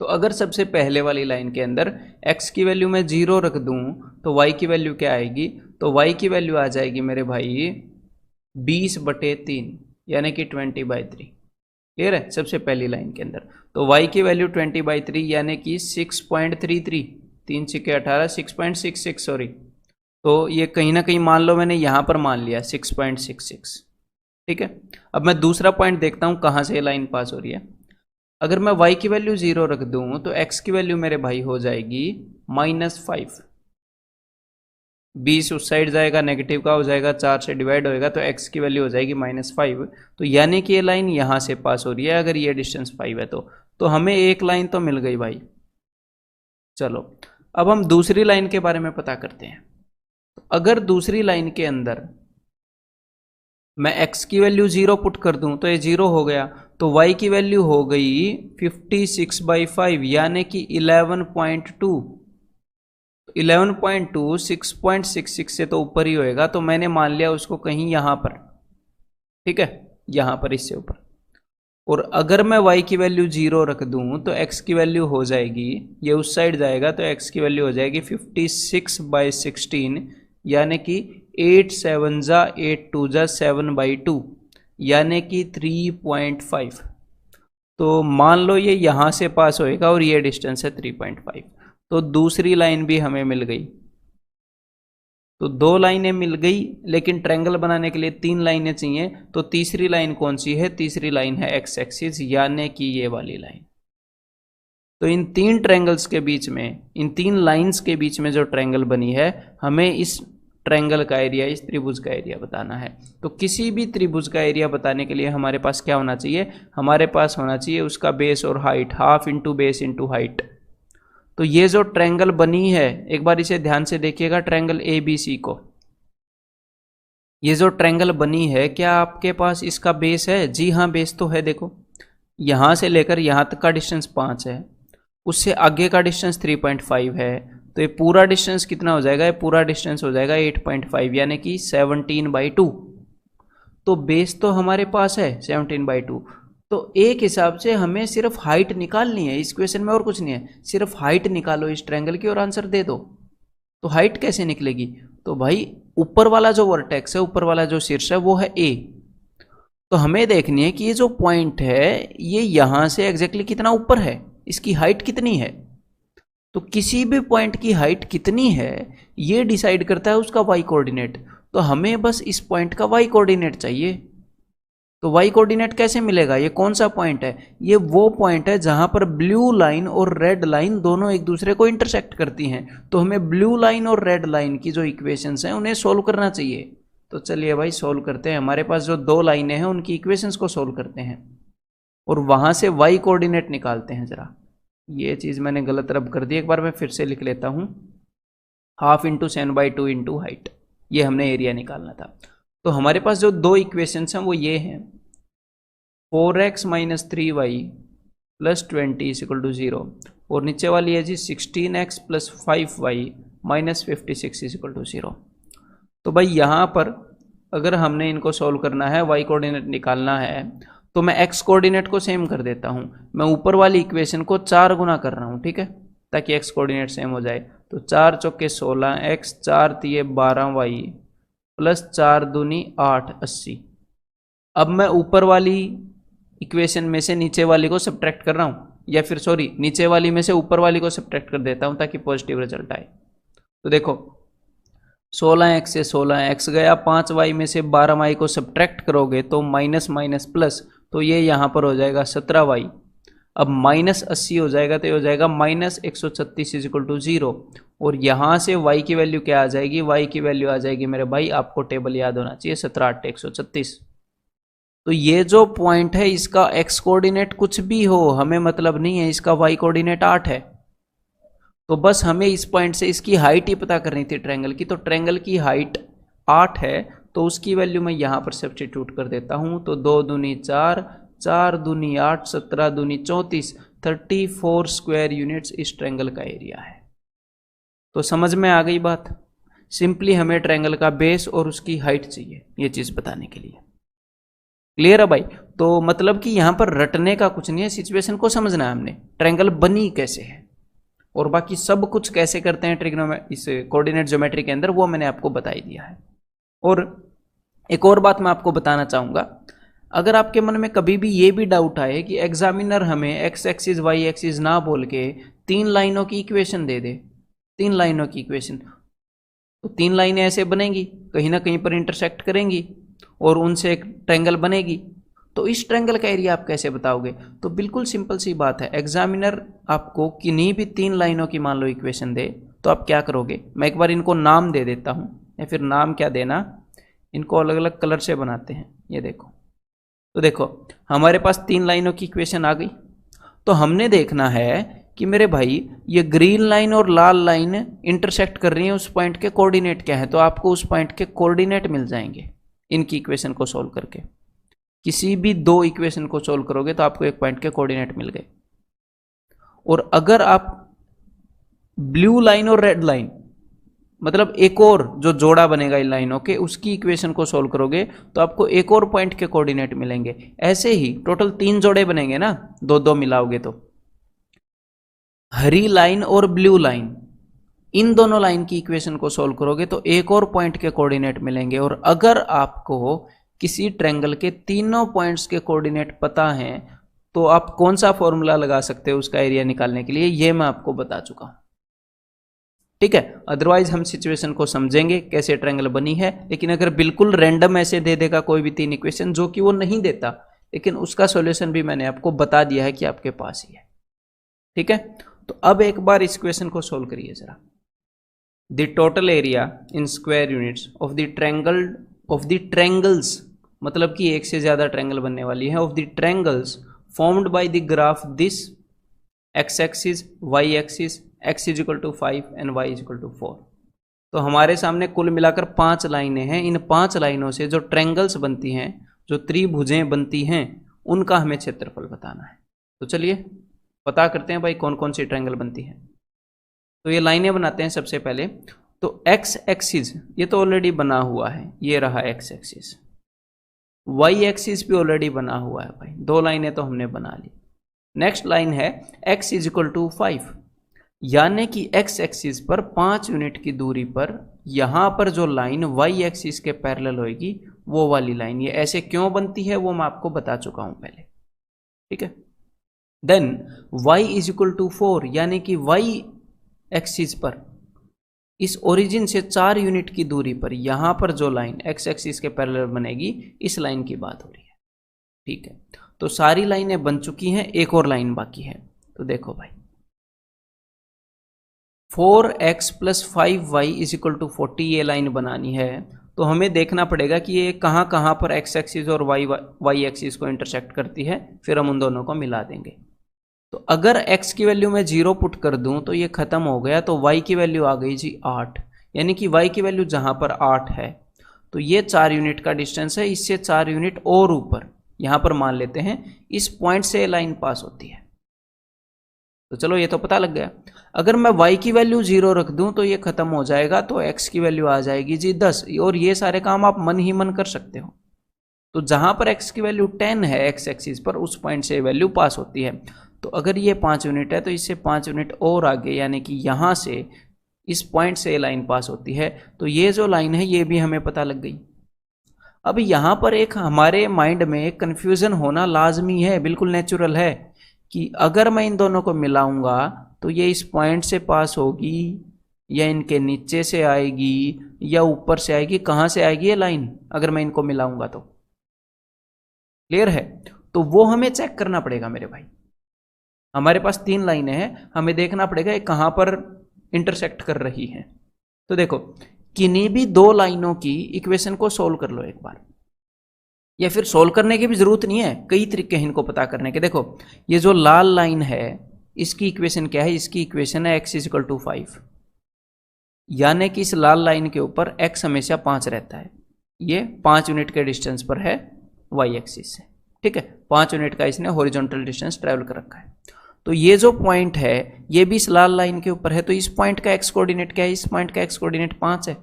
तो अगर सबसे पहले वाली लाइन के अंदर x की वैल्यू मैं 0 रख दूं तो y की वैल्यू क्या आएगी, तो y की वैल्यू आ जाएगी मेरे भाई 20/3 यानी कि 20/3। क्लियर है, सबसे पहली लाइन के अंदर। तो y की वैल्यू 20/3 यानी कि 6.33, 3 6 18, 6.66 सॉरी। तो ये कहीं ना कहीं मान लो मैंने यहां पर मान लिया 6.66। ठीक है, अब मैं दूसरा पॉइंट देखता हूं कहां से लाइन पास हो रही है। अगर मैं y की वैल्यू 0 रख दूं तो x की वैल्यू मेरे भाई हो जाएगी -5। 20 उस साइड जाएगा, नेगेटिव का हो जाएगा, 4 से डिवाइड होएगा, तो x की वैल्यू हो जाएगी -5। तो यानी कि ये लाइन यहां से पास हो रही है, अगर ये डिस्टेंस 5 है तो हमें एक लाइन तो मिल गई भाई। चलो अब हम दूसरी लाइन के बारे में पता करते हैं। तो अगर दूसरी लाइन के अंदर मैं x की वैल्यू 0 पुट कर दूं तो ये 0 हो गया, तो y की वैल्यू हो गई 56/5 यानी कि 11.2। 11.2 6.66 से तो ऊपर ही होएगा, तो मैंने मान लिया उसको कहीं यहां पर। ठीक है, यहां पर इससे ऊपर। और अगर मैं y की वैल्यू 0 रख दूं तो x की वैल्यू हो जाएगी, ये उस साइड जाएगा तो x की वैल्यू हो जाएगी 56/16 यानी कि 8 7 जा 8 2 जा 7/2 यानी कि 3.5। तो मान लो ये यहां से पास होएगा और ये डिस्टेंस है 3.5। तो दूसरी लाइन भी हमें मिल गई। तो 2 लाइनें मिल गई, लेकिन ट्रायंगल बनाने के लिए 3 लाइनें चाहिए। तो तीसरी लाइन कौन सी है? तीसरी लाइन है एक्स एक्सिस, यानी कि ये वाली लाइन। तो इन 3 ट्रायंगल्स के बीच में, इन 3 लाइंस के बीच में जो ट्रायंगल बनी है, हमें इस ट्रायंगल का एरिया, इस त्रिभुज का एरिया बताना है। तो किसी भी त्रिभुज का एरिया बताने के लिए हमारे पास क्या होना चाहिए? हमारे पास होना चाहिए उसका बेस और height, half into base into height. तो ये जो ट्रायंगल बनी है, एक बार इसे ध्यान से देखिएगा, ट्रायंगल ए बी सी को, ये जो ट्रायंगल बनी है, क्या आपके पास इसका बेस है? जी हाँ, बेस तो है। देखो, यहां से लेकर यहां तक का डिस्टेंस 5 है, उससे आगे का डिस्टेंस 3.5 है। तो ये पूरा डिस्टेंस कितना हो जाएगा? ये पूरा डिस्टेंस हो जाएगा 8.5, यानी कि 17/2। तो बेस तो हमारे पास है 17/2। तो एक हिसाब से हमें सिर्फ हाइट निकालनी है, इस क्वेश्चन में और कुछ नहीं है, सिर्फ हाइट निकालो इस ट्रायंगल की और आंसर दे दो। तो हाइट कैसे निकलेगी? तो भाई ऊपर वाला जो वर्टेक्स है, ऊपर वाला जो शीर्ष है, वो है ए। तो हमें देखनी है कि ये जो पॉइंट है, ये यहां से एग्जैक्टली कितना ऊपर है, इसकी हाइट कितनी है। तो किसी भी पॉइंट की हाइट कितनी है, ये डिसाइड करता है उसका वाई कोऑर्डिनेट। तो हमें बस इस पॉइंट का वाई कोऑर्डिनेट चाहिए। तो वाई कोऑर्डिनेट कैसे मिलेगा? ये कौन सा पॉइंट है? ये वो पॉइंट है जहां पर ब्लू लाइन और रेड लाइन दोनों एक दूसरे को इंटरसेक्ट करती हैं। तो हमें ब्लू लाइन और रेड लाइन की जो इक्वेशंस हैं, उन्हें सोल्व करना चाहिए। तो चलिए भाई सोल्व करते हैं। हमारे पास जो 2 लाइनें हैं, उनकी इक्वेशंस को सोल्व करते हैं और वहां से वाई कोऑर्डिनेट निकालते हैं। जरा ये चीज मैंने गलत रब कर दी, एक बार मैं फिर से लिख लेता हूं। हाफ इंटू 7/2 इंटू हाइट, ये हमने एरिया निकालना था। तो हमारे पास जो 2 इक्वेशंस हैं वो ये हैं, 4x - 3y + 20 = 0, और नीचे वाली है जी 16x + 5y - 56 = 0। तो भाई यहाँ पर अगर हमने इनको सॉल्व करना है, y कोऑर्डिनेट निकालना है, तो मैं x कोऑर्डिनेट को सेम कर देता हूँ। मैं ऊपर वाली इक्वेशन को 4 गुना कर रहा हूँ, ठीक है, ताकि x कोऑर्डिनेट सेम हो जाए। तो 4 चौके 16x, 4 तिये 12y + 4 दूनी 8, 80। अब मैं ऊपर वाली इक्वेशन में से नीचे वाली को सब्ट्रैक्ट कर रहा हूँ, या फिर सॉरी, नीचे वाली में से ऊपर वाली को सब्ट्रैक्ट कर देता हूँ ताकि पॉजिटिव रिजल्ट आए। तो देखो 16x से 16x गया, 5y में से 12y को सब्ट्रैक्ट करोगे तो माइनस माइनस प्लस, तो ये यहाँ पर हो जाएगा 17y। अब -80 हो जाएगा, तो ये हो जाएगा -136 = 0। और यहाँ से y की वैल्यू क्या आ जाएगी? y की वैल्यू आ जाएगी मेरे भाई, आपको टेबल याद होना चाहिए, 17 8 136। तो ये जो पॉइंट है, इसका x कोऑर्डिनेट कुछ भी हो हमें मतलब नहीं है, इसका y कोऑर्डिनेट 8 है। तो बस हमें इस पॉइंट से इसकी हाइट ही पता करनी थी ट्रायंगल की। तो ट्रायंगल की हाइट 8 है, तो उसकी वैल्यू मैं यहां पर सब्स्टिट्यूट कर देता हूं। तो 2 दूनी 4, 4 दूनी 8, 17 दूनी 34, 34 स्क्वायर यूनिट्स इस ट्रायंगल का एरिया है। तो समझ में आ गई बात? सिंपली हमें ट्रायंगल का बेस और उसकी हाइट चाहिए ये चीज बताने के लिए। क्लियर है भाई? तो मतलब कि यहां पर रटने का कुछ नहीं है, सिचुएशन को समझना है हमने, ट्रायंगल बनी कैसे है और बाकी सब कुछ कैसे करते हैं इस कोऑर्डिनेट ज्योमेट्री के अंदर, वो मैंने आपको बता ही दिया है। और एक और बात मैं आपको बताना चाहूंगा, अगर आपके मन में कभी भी ये भी डाउट आए कि एग्जामिनर हमें एक्स एक्सिस वाई एक्सिस ना बोल के 3 लाइनों की इक्वेशन दे दे, 3 लाइनों की इक्वेशन, तो 3 लाइनें ऐसे बनेंगी, कहीं ना कहीं पर इंटरसेक्ट करेंगी और उनसे एक ट्रायंगल बनेगी। तो इस ट्रायंगल का एरिया आप कैसे बताओगे? तो बिल्कुल सिंपल सी बात है, एग्जामिनर आपको किन्हीं भी 3 लाइनों की मान लो इक्वेशन दे, तो आप क्या करोगे? मैं एक बार इनको नाम दे देता हूं, या फिर नाम क्या देना, इनको अलग अलग कलर से बनाते हैं। ये देखो, तो देखो हमारे पास 3 लाइनों की इक्वेशन आ गई। तो हमने देखना है कि मेरे भाई ये ग्रीन लाइन और लाल लाइन इंटरसेक्ट कर रही है, उस पॉइंट के कोऑर्डिनेट क्या है। तो आपको उस पॉइंट के कोऑर्डिनेट मिल जाएंगे इनकी इक्वेशन को सोल्व करके। किसी भी 2 इक्वेशन को सोल्व करोगे तो आपको एक पॉइंट के कोऑर्डिनेट मिल गए। और अगर आप ब्लू लाइन और रेड लाइन, मतलब एक और जो जोड़ा बनेगा इन लाइनों के, उसकी इक्वेशन को सोल्व करोगे तो आपको एक और पॉइंट के कोऑर्डिनेट मिलेंगे। ऐसे ही टोटल 3 जोड़े बनेंगे ना, 2-2 मिलाओगे तो। हरी लाइन और ब्लू लाइन, इन दोनों लाइन की इक्वेशन को सोल्व करोगे तो एक और पॉइंट के कोऑर्डिनेट मिलेंगे। और अगर आपको किसी ट्रायंगल के तीनों पॉइंट्स के कोऑर्डिनेट पता हैं, तो आप कौन सा फॉर्मूला लगा सकते हो उसका एरिया निकालने के लिए, ये मैं आपको बता चुका हूं। ठीक है। अदरवाइज हम सिचुएशन को समझेंगे कैसे ट्रायंगल बनी है, लेकिन अगर बिल्कुल रैंडम ऐसे दे देगा कोई भी 3 इक्वेशन जो कि वो नहीं देता, लेकिन उसका सॉल्यूशन भी मैंने आपको बता दिया है कि आपके पास ही है। ठीक है, तो अब एक बार इस क्वेश्चन को सोल्व करिए जरा। The total area in square units of the triangles, मतलब कि एक से ज्यादा ट्रायंगल बनने वाली है, of the triangles formed by the graph this x axis, y axis, x is equal to 5 and y is equal to 4। तो हमारे सामने कुल मिलाकर 5 लाइनें हैं। इन 5 लाइनों से जो ट्रायंगल्स बनती हैं, जो त्रिभुजें बनती हैं, उनका हमें क्षेत्रफल बताना है। तो चलिए पता करते हैं भाई कौन कौन सी ट्रायंगल बनती है। तो ये लाइनें बनाते हैं सबसे पहले। तो x एक्सिस ये तो ऑलरेडी बना हुआ है, ये रहा x एक्सिस। y एक्सिस भी ऑलरेडी बना हुआ है भाई, 2 लाइनें तो हमने बना ली। नेक्स्ट लाइन है x इज इक्वल टू 5, यानी कि x एक्सिस पर 5 यूनिट की दूरी पर यहां पर जो लाइन y एक्सिस के पैरेलल होगी वो वाली लाइन, ये ऐसे क्यों बनती है वो मैं आपको बता चुका हूं पहले। ठीक है, then y is equal to 4, यानी कि y एक्सिस पर इस ओरिजिन से 4 यूनिट की दूरी पर यहां पर जो लाइन x एक्सिस के पैरेलल बनेगी, इस लाइन की बात हो रही है। ठीक है, तो सारी लाइनें बन चुकी हैं, एक और लाइन बाकी है। तो देखो भाई 4x plus 5y is equal to 40 ये लाइन बनानी है। तो हमें देखना पड़ेगा कि ये कहाँ कहाँ पर x एक्सिस और y एक्सिस को इंटरसेक्ट करती है, फिर हम उन दोनों को मिला देंगे। तो अगर x की वैल्यू मैं 0 पुट कर दूं तो ये खत्म हो गया, तो y की वैल्यू आ गई जी 8, यानी कि y की वैल्यू जहां पर 8 है तो ये 4 यूनिट का डिस्टेंस है, इससे 4 यूनिट और ऊपर यहां पर मान लेते हैं इस पॉइंट से लाइन पास होती है। तो चलो ये तो पता लग गया। अगर मैं y की वैल्यू 0 रख दूं तो ये खत्म हो जाएगा, तो x की वैल्यू आ जाएगी जी 10, और ये सारे काम आप मन ही मन कर सकते हो। तो जहां पर x की वैल्यू 10 है x एक्सिस पर, उस पॉइंट से वैल्यू पास होती है। तो अगर ये 5 यूनिट है तो इससे 5 यूनिट और आगे, यानी कि यहां से इस पॉइंट से लाइन पास होती है। तो ये जो लाइन है ये भी हमें पता लग गई। अब यहां पर एक हमारे माइंड में एक कंफ्यूजन होना लाजमी है, बिल्कुल नेचुरल है, कि अगर मैं इन दोनों को मिलाऊंगा तो ये इस पॉइंट से पास होगी या इनके नीचे से आएगी या ऊपर से आएगी, कहां से आएगी ये लाइन अगर मैं इनको मिलाऊंगा तो। क्लियर है? तो वो हमें चेक करना पड़ेगा मेरे भाई। हमारे पास 3 लाइनें हैं, हमें देखना पड़ेगा ये कहां पर इंटरसेक्ट कर रही हैं। तो देखो किन्हीं भी 2 लाइनों की इक्वेशन को सोल्व कर लो एक बार, या फिर सोल्व करने की भी जरूरत नहीं है, कई तरीके हैं इनको पता करने के। देखो ये जो लाल लाइन है इसकी इक्वेशन क्या है, इसकी इक्वेशन है x इज इक्वल टू 5, यानी कि इस लाल लाइन के ऊपर x हमेशा 5 रहता है। ये 5 यूनिट के डिस्टेंस पर है y एक्सिस से। ठीक है, 5 यूनिट का इसने हॉरिजॉन्टल डिस्टेंस ट्रेवल कर रखा है। तो ये जो पॉइंट है ये भी इस लाल लाइन के ऊपर है, तो इस पॉइंट का x कोऑर्डिनेट क्या है, इस पॉइंट का x कोऑर्डिनेट 5 है।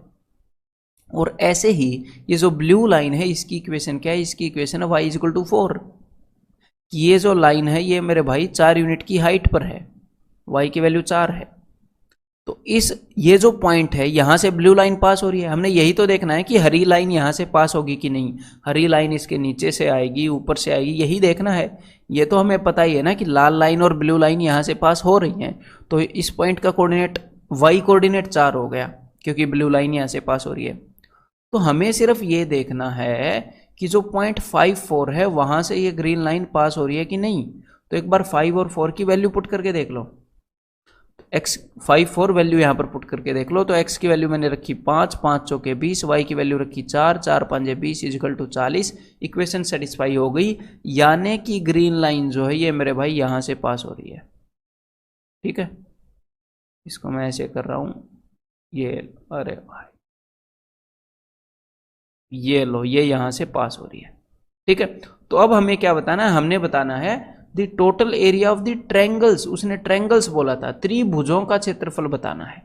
और ऐसे ही ये जो ब्लू लाइन है इसकी इक्वेशन क्या है, इसकी इक्वेशन है y इज इक्वल टू 4। ये जो लाइन है ये मेरे भाई 4 यूनिट की हाइट पर है, y की वैल्यू 4 है। तो ये जो पॉइंट है यहां से ब्लू लाइन पास हो रही है, हमने यही तो देखना है कि हरी लाइन यहां से पास होगी कि नहीं, हरी लाइन इसके नीचे से आएगी ऊपर से आएगी, यही देखना है। ये तो हमें पता ही है ना कि लाल लाइन और ब्लू लाइन यहां से पास हो रही हैं, तो इस पॉइंट का कोऑर्डिनेट y कोऑर्डिनेट 4 हो गया क्योंकि ब्लू लाइन यहां से पास हो रही है। तो हमें सिर्फ ये देखना है कि जो पॉइंट 5, 4 है वहां से ये ग्रीन लाइन पास हो रही है कि नहीं। तो एक बार 5 और 4 की वैल्यू पुट करके देख लो। x 5, 4 वैल्यू यहां पर पुट करके देख लो। तो x की वैल्यू मैंने रखी 5, 5 चौके 20, y की वैल्यू रखी 4, 4 5 20 इजिकल टू 40। इक्वेशन सेटिस्फाई हो गई, यानी कि ग्रीन लाइन जो है ये मेरे भाई यहां से पास हो रही है। ठीक है, इसको मैं ऐसे कर रहा हूं, ये अरे भाई ये लो, ये यहां से पास हो रही है। ठीक है, तो अब हमें क्या बताना है, हमने बताना है the total area of the triangles. उसने ट्रायंगल्स बोला था, त्रिभुजों का क्षेत्रफल बताना है।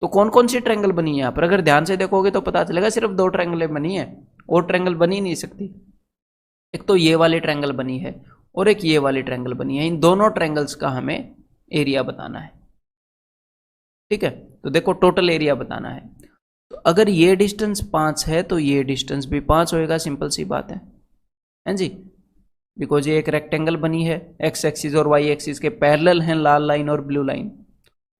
तो कौन कौन सी ट्रायंगल बनी है यहाँ पर, अगर ध्यान से देखोगे तो पता चलेगा सिर्फ 2 ट्रायंगलें बनी है, और ट्रायंगल बनी नहीं सकती। एक तो ये वाली ट्रायंगल बनी है और एक ये वाली ट्रायंगल बनी है। इन दोनों ट्रायंगल्स का हमें एरिया बताना है। ठीक है, तो देखो टोटल एरिया बताना है। तो अगर ये डिस्टेंस 5 है तो ये डिस्टेंस भी 5 होएगा, सिंपल सी बात है जी। बिकॉज ये एक रेक्टेंगल बनी है, एक्स एक्सिस और वाई एक्सिस के पैरेलल हैं लाल लाइन और ब्लू लाइन,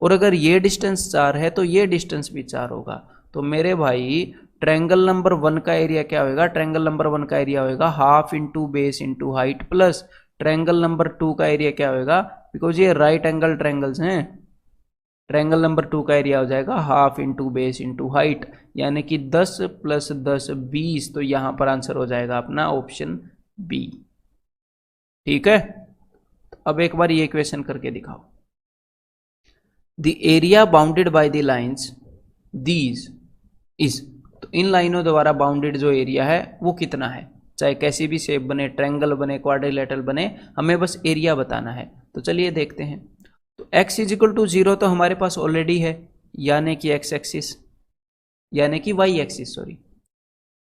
और अगर ये डिस्टेंस 4 है तो ये डिस्टेंस भी 4 होगा। तो मेरे भाई ट्रायंगल नंबर 1 का एरिया क्या होगा? ट्रायंगल नंबर 1 का एरिया होगा half into base into height, plus triangle number 2 का एरिया क्या होगा? बिकॉज ये राइट एंगल ट्रायंगल्स हैं, ट्रायंगल नंबर 2 का एरिया हो जाएगा half into base into height, यानी कि 10 + 10 20। तो यहां पर आंसर हो जाएगा अपना ऑप्शन बी। ठीक है, अब एक बार ये क्वेश्चन करके दिखाओ। The area bounded by the lines these is, तो इन लाइनों द्वारा बाउंडेड जो एरिया है वो कितना है? चाहे कैसी भी शेप बने, ट्रायंगल बने, क्वाड्रिलेटरल बने, हमें बस एरिया बताना है। तो चलिए देखते हैं। तो x = 0 तो हमारे पास ऑलरेडी है, यानी कि x एक्सिस, यानी कि y एक्सिस, सॉरी,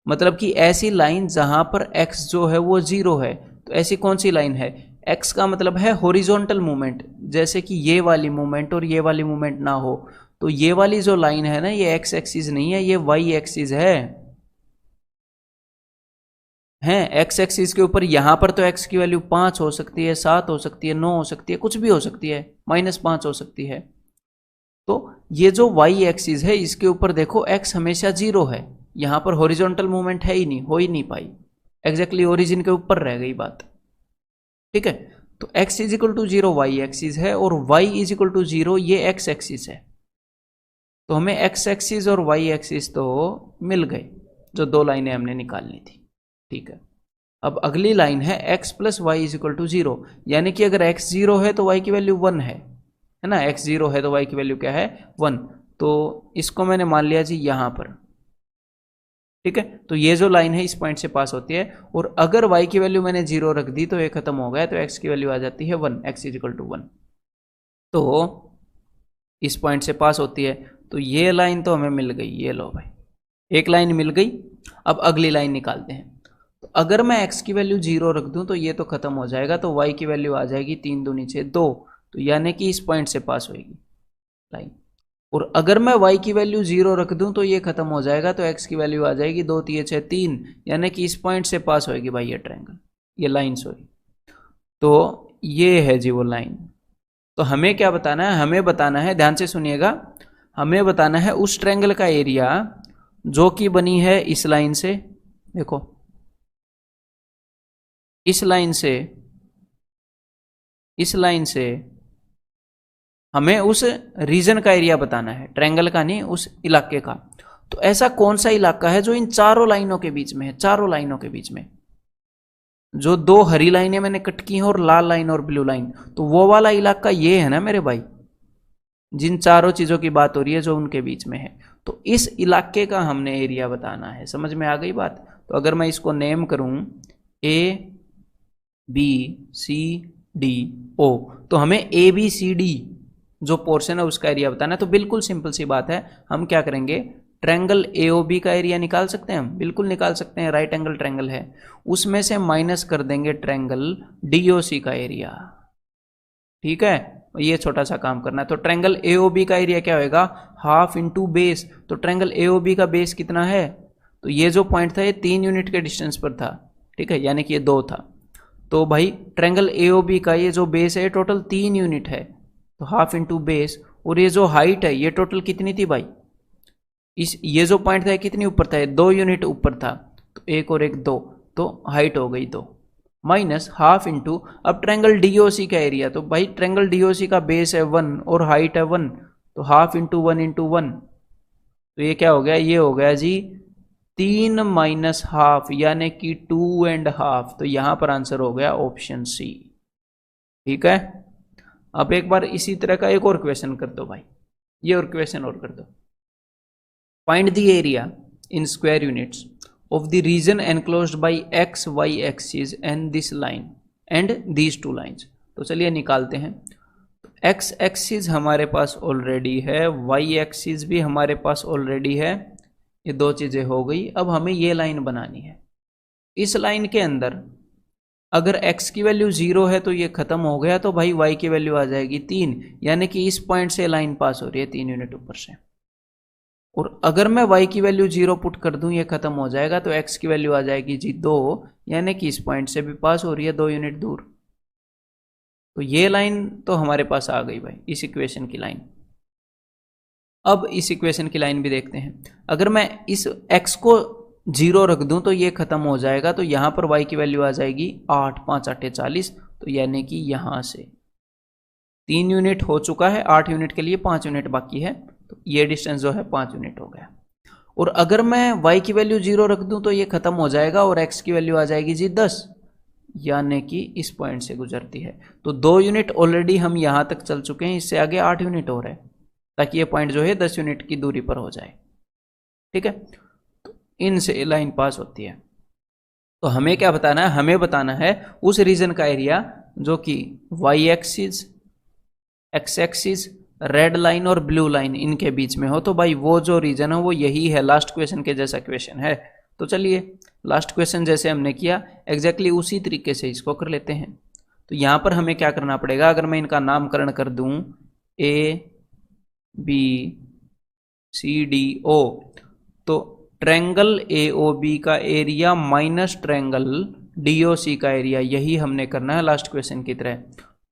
मतलब कि ऐसी लाइन जहां पर x जो है वो 0 है। तो ऐसी कौन सी लाइन है? x का मतलब है हॉरिजॉन्टल मूवमेंट, जैसे कि ये वाली मूवमेंट और ये वाली मूवमेंट ना हो। तो ये वाली जो लाइन है ना, ये x एक्सिस नहीं है, ये y एक्सिस है। x एक्सिस के ऊपर यहां पर तो x की वैल्यू 5 हो सकती है, 7 हो सकती है, 9 हो सकती है, कुछ भी हो सकती है, -5 हो सकती है। तो ये जो y एक्सिस है इसके ऊपर देखो x हमेशा 0 है, यहां पर हॉरिजॉन्टल मूवमेंट है ही नहीं, हो ही नहीं पाई, एग्जैक्टली ओरिजिन के ऊपर रह गई बात। ठीक है, तो x = 0 y एक्सिस है और y = 0 ये x एक्सिस है। तो हमें x एक्सिस और y एक्सिस तो मिल गए, जो दो लाइनें हमने निकालनी थी। ठीक है, अब अगली लाइन है x + y = 0, यानी कि अगर x 0 है तो y की वैल्यू 1 है ना, x 0 है तो y की वैल्यू क्या है? 1। तो इसको मैंने मान लिया जी यहां पर। ठीक है, तो ये जो लाइन है इस पॉइंट से पास होती है, और अगर y की वैल्यू मैंने 0 रख दी तो ये खत्म हो गया, तो x की वैल्यू आ जाती है 1, x = 1। तो इस पॉइंट से पास होती है, तो ये लाइन तो हमें मिल गई, ये लो भाई, एक लाइन मिल गई। अब अगली लाइन निकालते हैं। तो अगर मैं x की वैल्यू 0 रख दूं तो ये तो खत्म हो जाएगा, तो y की वैल्यू आ जाएगी 3 दूनी 6 2, तो यानी कि इस पॉइंट से पास होगी लाइन। और अगर मैं y की वैल्यू 0 रख दूं तो ये खत्म हो जाएगा, तो x की वैल्यू आ जाएगी 2 3 6 3, यानी कि इस पॉइंट से पास होगी भाई ये ट्रायंगल, ये लाइन, सॉरी। तो ये है जी वो लाइन। तो हमें क्या बताना है? हमें बताना है, ध्यान से सुनिएगा, हमें बताना है उस ट्रायंगल का एरिया जो कि बनी है इस लाइन से, देखो इस लाइन से हमें उस रीजन का एरिया बताना है, ट्रायंगल का नहीं, उस इलाके का। तो ऐसा कौन सा इलाका है जो इन चारों लाइनों के बीच में है? चारों लाइनों के बीच में जो दो हरी लाइनें मैंने कट की हैं और लाल लाइन और ब्लू लाइन, तो वो वाला इलाका ये है ना मेरे भाई, जिन चारों चीजों की बात हो रही है जो उनके बीच में है। तो इस इलाके का हमने एरिया बताना है। समझ में आ गई बात? तो अगर मैं इसको नेम करूं ABCDO, तो हमें ABCD जो पोर्शन है उसका एरिया बताना है। तो बिल्कुल सिंपल सी बात है, हम क्या करेंगे, ट्रायंगल AOB का एरिया निकाल सकते हैं, हम बिल्कुल निकाल सकते हैं, राइट एंगल ट्रायंगल है, उसमें से माइनस कर देंगे ट्रायंगल DOC का एरिया। ठीक है, ये छोटा सा काम करना है। तो ट्रायंगल AOB का एरिया क्या होगा? Half into base. तो ट्रायंगल AOB का बेस कितना है? तो ये जो पॉइंट था ये 3 यूनिट के डिस्टेंस पर था, ठीक है, यानी कि ये 2 था। तो भाई ट्रायंगल AOB का ये जो बेस है टोटल 3 यूनिट है, तो हाफ इंटू बेस, और ये जो हाइट है ये टोटल कितनी थी भाई? ये जो पॉइंट था कितनी ऊपर था? 2 यूनिट ऊपर था, तो 1 और 1 2, तो हाइट हो गई 2, माइनस हाफ इंटू, अब ट्रायंगल DOC का एरिया, तो भाई ट्रायंगल DOC का बेस है 1 और हाइट है 1, तो हाफ इंटू 1 इंटू 1, तो ये क्या हो गया? ये हो गया जी 3 माइनस हाफ, यानी कि 2.5। तो यहां पर आंसर हो गया ऑप्शन C। ठीक है, अब एक बार इसी तरह का एक और क्वेश्चन कर दो भाई, ये और क्वेश्चन और कर दो। Find the area in square units of the region enclosed by x y axis and this line and these two lines। तो चलिए निकालते हैं। x एक्सिस हमारे पास ऑलरेडी है, y एक्सिस भी हमारे पास ऑलरेडी है, ये दो चीजें हो गई। अब हमें ये लाइन बनानी है। इस लाइन के अंदर अगर x की वैल्यू 0 है तो ये खत्म हो गया, तो भाई y की वैल्यू आ जाएगी 3, यानी कि इस पॉइंट से लाइन पास हो रही है 3 यूनिट ऊपर से। और अगर मैं y की वैल्यू 0 पुट कर दूं ये खत्म हो जाएगा, तो x की वैल्यू आ जाएगी जी 2, यानी कि इस पॉइंट से भी पास हो रही है 2 यूनिट दूर। तो ये लाइन तो हमारे पास आ गई भाई, इस इक्वेशन की लाइन। अब इस इक्वेशन की लाइन भी देखते हैं। अगर मैं इस x को 0 रख दूं तो ये खत्म हो जाएगा, तो यहां पर y की वैल्यू आ जाएगी 8, 5 8 40, तो यानी कि यहां से 3 यूनिट हो चुका है, 8 यूनिट के लिए 5 यूनिट बाकी है, तो ये डिस्टेंस जो है 5 यूनिट हो गया। और अगर मैं y की वैल्यू 0 रख दूं तो ये खत्म हो जाएगा और x की वैल्यू आ जाएगी जी 10, यानी कि इस पॉइंट से गुजरती है। तो 2 यूनिट ऑलरेडी हम यहां तक चल चुके हैं, इससे आगे 8 यूनिट और है, ताकि ये पॉइंट जो है 10 यूनिट की दूरी पर हो जाए। ठीक है, तो इनसे लाइन पास होती है। तो हमें क्या बताना है? हमें बताना है उस रीजन का एरिया जो कि y axis, x axis, red line और ब्लू लाइन इनके बीच में हो। तो भाई वो जो रीजन है वो यही है, लास्ट क्वेश्चन के जैसा क्वेश्चन है। तो चलिए लास्ट क्वेश्चन जैसे हमने किया एग्जैक्टली उसी तरीके से इसको कर लेते हैं। तो यहां पर हमें क्या करना पड़ेगा? अगर मैं इनका नामकरण कर दूं A B C D O, तो ट्रैंगल ए ओ बी का area minus triangle D O C का एरिया, यही हमने करना है लास्ट क्वेश्चन की तरह।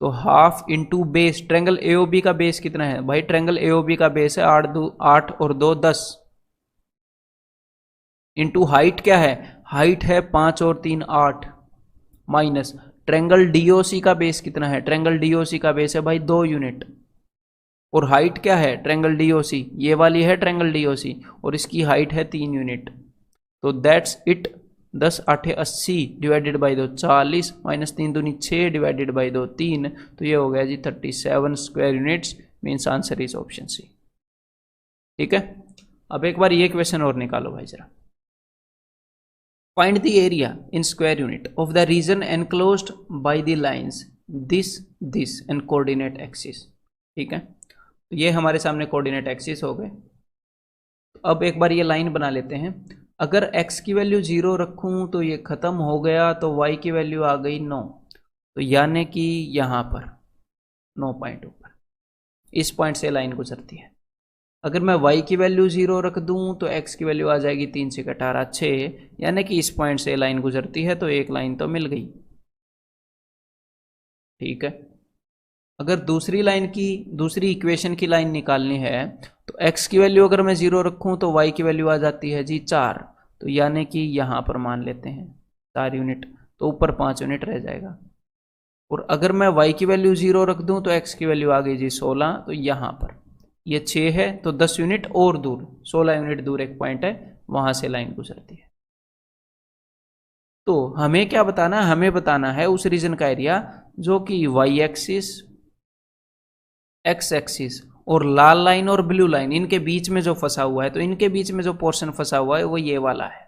तो half into base, triangle A O B का बेस कितना है भाई? ट्रैंगल ए ओ बी का बेस है 8 और 2 10, इंटू हाइट क्या है? हाइट है 5 और 3 8, माइनस ट्रैंगल डीओसी का बेस कितना है? ट्रैंगल डीओसी का बेस है भाई 2 यूनिट, और हाइट क्या है? ट्रैंगल डीओसी, ये वाली है ट्रैंगल डीओसी, और इसकी हाइट है 3 यूनिट। तो that's it, 10 8 80 divided by 2 40, minus 3 दूनी 6 डिवाइडेड बाई 2 3, तो ये हो गया जी 37 square units. Means answer is option C. ठीक है, अब एक बार ये क्वेश्चन और निकालो भाई जरा। Find the area in square unit of the region enclosed by the lines this and coordinate axis। ठीक है, तो ये हमारे सामने कोऑर्डिनेट एक्सिस हो गए। अब एक बार ये लाइन बना लेते हैं। अगर x की वैल्यू 0 रखूं तो ये खत्म हो गया, तो y की वैल्यू आ गई 9, तो यानी कि यहां पर 9 पॉइंट ऊपर इस पॉइंट से लाइन गुजरती है। अगर मैं y की वैल्यू 0 रख दूं तो x की वैल्यू आ जाएगी 3 से 18 6, यानी कि इस पॉइंट से लाइन गुजरती है, तो एक लाइन तो मिल गई। ठीक है, अगर दूसरी लाइन की, दूसरी इक्वेशन की लाइन निकालनी है, तो x की वैल्यू अगर मैं 0 रखूं तो y की वैल्यू आ जाती है जी 4, तो यानी कि यहां पर मान लेते हैं 4 यूनिट, तो ऊपर 5 यूनिट रह जाएगा। और अगर मैं y की वैल्यू 0 रख दूं तो x की वैल्यू आ गई जी 16, तो यहां पर ये 6 है, तो 10 यूनिट और दूर 16 यूनिट दूर एक पॉइंट है, वहां से लाइन गुजरती है। तो हमें क्या बताना है? हमें बताना है उस रीजन का एरिया जो कि वाई एक्सिस, एक्स एक्सिस और लाल लाइन और ब्लू लाइन इनके बीच में जो फंसा हुआ है। तो इनके बीच में जो पोर्शन फंसा हुआ है वो ये वाला है।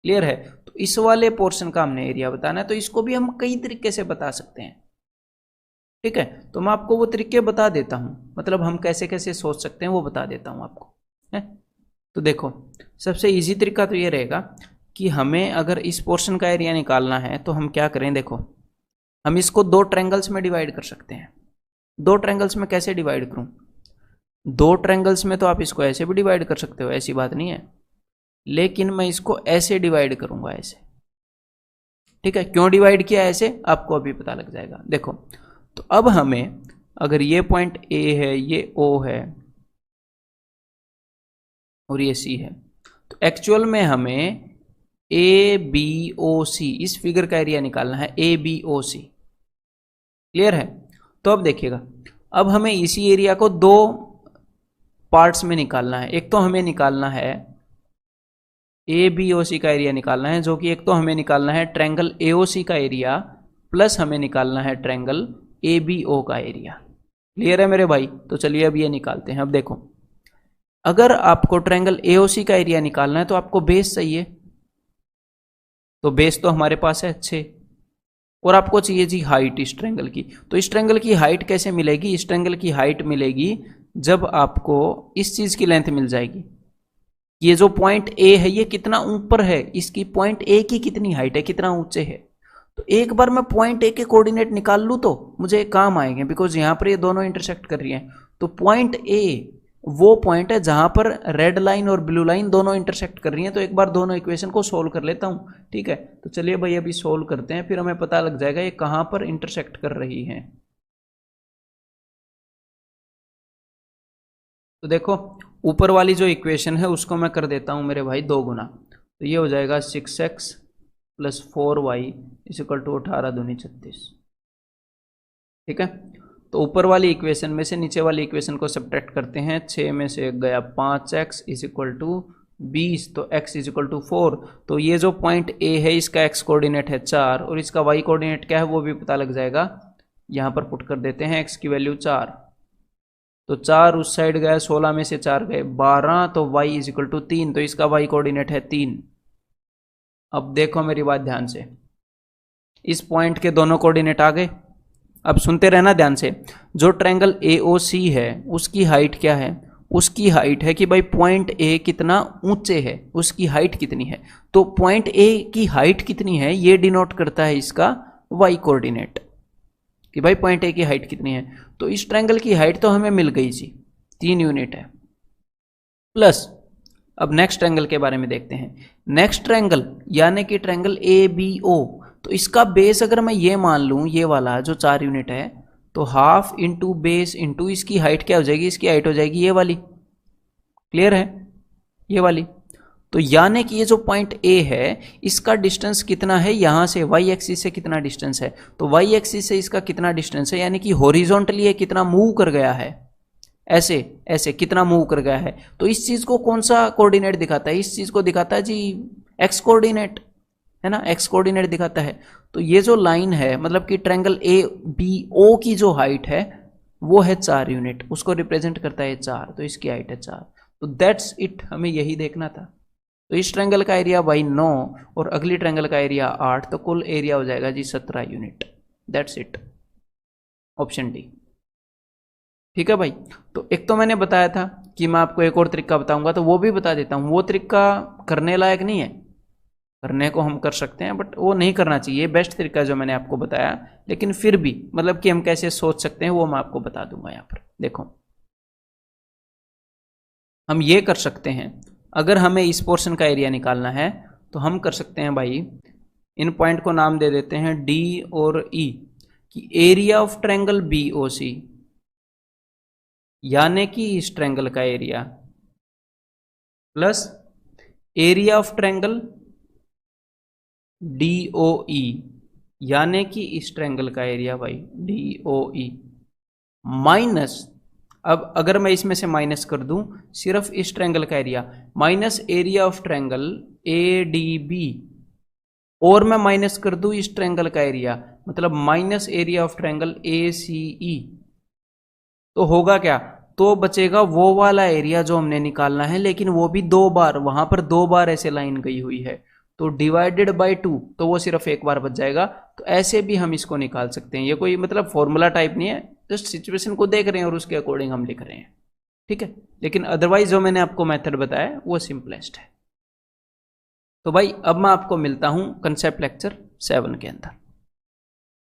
क्लियर है? तो इस वाले पोर्शन का हमने एरिया बताना है। तो इसको भी हम कई तरीके से बता सकते हैं। ठीक है, तो मैं आपको वो तरीके बता देता हूं, मतलब हम कैसे कैसे सोच सकते हैं वो बता देता हूं आपको है? तो देखो, सबसे इजी तरीका तो ये रहेगा कि हमें अगर इस पोर्शन का एरिया निकालना है तो हम क्या करें? देखो, हम इसको 2 ट्रायंगल्स में डिवाइड कर सकते हैं। 2 ट्रायंगल्स में कैसे डिवाइड करूं? 2 ट्रायंगल्स में तो आप इसको ऐसे भी डिवाइड कर सकते हो, ऐसी बात नहीं है, लेकिन मैं इसको ऐसे डिवाइड करूंगा, ऐसे। ठीक है, क्यों डिवाइड किया ऐसे आपको अभी पता लग जाएगा। देखो, तो अब हमें अगर ये पॉइंट A है, ये O है और ये C है, तो एक्चुअल में हमें ABOC इस फिगर का एरिया निकालना है, ABOC। क्लियर है? तो अब देखिएगा, अब हमें इसी एरिया को 2 पार्ट्स में निकालना है। एक तो हमें निकालना है ABOC का एरिया निकालना है, जो कि एक तो हमें निकालना है ट्रायंगल AOC का एरिया, प्लस हमें निकालना है ट्रायंगल ABO का एरिया। क्लियर है मेरे भाई? तो चलिए अब ये निकालते हैं। अब देखो, अगर आपको ट्रायंगल AOC का एरिया निकालना है तो आपको बेस चाहिए, तो बेस तो हमारे पास है 6, और आपको चाहिए जी हाइट इस ट्रायंगल की। तो इस ट्रायंगल की हाइट कैसे मिलेगी? इस ट्रायंगल की हाइट मिलेगी जब आपको इस चीज की लेंथ मिल जाएगी। ये जो पॉइंट A है ये कितना ऊपर है, इसकी पॉइंट A की कितनी हाइट है, कितना ऊंचे है। तो एक बार मैं पॉइंट A के कोऑर्डिनेट निकाल लूं तो मुझे काम आएंगे, बिकॉज यहां पर ये दोनों इंटरसेक्ट कर रही हैं। तो पॉइंट A वो पॉइंट है जहां पर रेड लाइन और ब्लू लाइन दोनों इंटरसेक्ट कर रही हैं। तो एक बार दोनों इक्वेशन को सोल्व कर लेता हूं। ठीक है, तो चलिए भाई अभी सोल्व करते हैं, फिर हमें पता लग जाएगा ये कहां पर इंटरसेक्ट कर रही हैं। तो देखो ऊपर वाली जो इक्वेशन है उसको मैं कर देता हूं मेरे भाई 2 गुना, तो ये हो जाएगा 6x plus 4y equal to 18 दूनी 36। ठीक है, तो ऊपर वाली इक्वेशन में से नीचे वाली इक्वेशन को सब्ट्रैक्ट करते हैं। 6 में से गया 5x इक्वल टू 20, तो x इक्वल टू 4। तो ये जो पॉइंट A है इसका x कोऑर्डिनेट है 4 और इसका y कोऑर्डिनेट क्या है वो भी पता लग जाएगा। यहाँ पर पुट कर देते हैं x की वैल्यू 4, तो 4 उस साइड गया, 16 में से 4 गए 12, तो y इक्वल टू 3, तो इसका y कोऑर्डिनेट है 3। अब देखो मेरी बात ध्यान से, इस पॉइंट के दोनों कोऑर्डिनेट आ गए। अब सुनते रहना ध्यान से, जो ट्रायंगल AOC है उसकी हाइट क्या है, उसकी हाइट है कि भाई पॉइंट A कितना ऊंचे है, उसकी हाइट कितनी है। तो पॉइंट A की हाइट कितनी है ये डिनोट करता है इसका y कोऑर्डिनेट, कि भाई पॉइंट A की हाइट कितनी है। तो इस ट्रायंगल की हाइट तो हमें मिल गई जी, 3 यूनिट है। प्लस अब नेक्स्ट ट्रायंगल के बारे में देखते हैं। नेक्स्ट ट्रायंगल यानी कि ट्रायंगल ABO, तो इसका बेस अगर मैं ये मान लूं, ये वाला जो 4 यूनिट है, तो हाफ इंटू बेस इंटू इसकी हाइट क्या हो जाएगी, इसकी हाइट हो जाएगी ये वाली। क्लियर है, ये वाली। तो यानी कि ये जो पॉइंट A है इसका डिस्टेंस कितना है, यहां से y एक्सिस से कितना डिस्टेंस है, तो y एक्सिस से इसका कितना डिस्टेंस है, यानी कि हॉरिजॉन्टली ये कितना मूव कर गया है, ऐसे ऐसे कितना मूव कर गया है। तो इस चीज को कौन सा कोऑर्डिनेट दिखाता है, इस चीज को दिखाता है जी x कोऑर्डिनेट, है ना, x कोऑर्डिनेट दिखाता है। तो ये जो लाइन है मतलब कि ट्रायंगल ABO की जो हाइट है वो है 4 यूनिट, उसको रिप्रेजेंट करता है 4, तो इसकी हाइट है 4। तो दैट्स इट, हमें यही देखना था। तो इस ट्रायंगल का एरिया भाई 9 और अगली ट्रायंगल का एरिया 8, तो कुल एरिया हो जाएगा जी 17 unit. That's it, option D. ठीक है भाई, तो एक तो मैंने बताया था कि मैं आपको एक और तरीका बताऊंगा, तो वो भी बता देता हूं। वो तरीका करने लायक नहीं है, करने को हम कर सकते हैं बट वो नहीं करना चाहिए, बेस्ट तरीका जो मैंने आपको बताया। लेकिन फिर भी मतलब कि हम कैसे सोच सकते हैं वो मैं आपको बता दूंगा। यहाँ पर देखो, हम ये कर सकते हैं, अगर हमें इस पोर्शन का एरिया निकालना है तो हम कर सकते हैं भाई, इन पॉइंट को नाम दे देते हैं D और E, कि एरिया ऑफ ट्रायंगल BOC यानी कि इस ट्रायंगल का area plus area of triangle DOE यानी कि इस ट्रायंगल का एरिया भाई DOE माइनस, अब अगर मैं इसमें से माइनस कर दूं सिर्फ इस ट्रायंगल का area, minus area of triangle ADB, और मैं माइनस कर दूं इस ट्रायंगल का एरिया, मतलब minus area of triangle ACE, तो होगा क्या, तो बचेगा वो वाला एरिया जो हमने निकालना है, लेकिन वो भी 2 बार, वहां पर 2 बार ऐसे लाइन गई हुई है, तो डिवाइडेड बाय 2, तो वो सिर्फ एक बार बच जाएगा। तो ऐसे भी हम इसको निकाल सकते हैं, ये कोई मतलब फॉर्मूला टाइप नहीं है, जस्ट सिचुएशन को देख रहे हैं और उसके अकॉर्डिंग हम लिख रहे हैं। ठीक है, लेकिन अदरवाइज जो मैंने आपको मेथड बताया वो सिंपलेस्ट है। तो भाई अब मैं आपको मिलता हूं कंसेप्ट लेक्चर 7 के अंदर।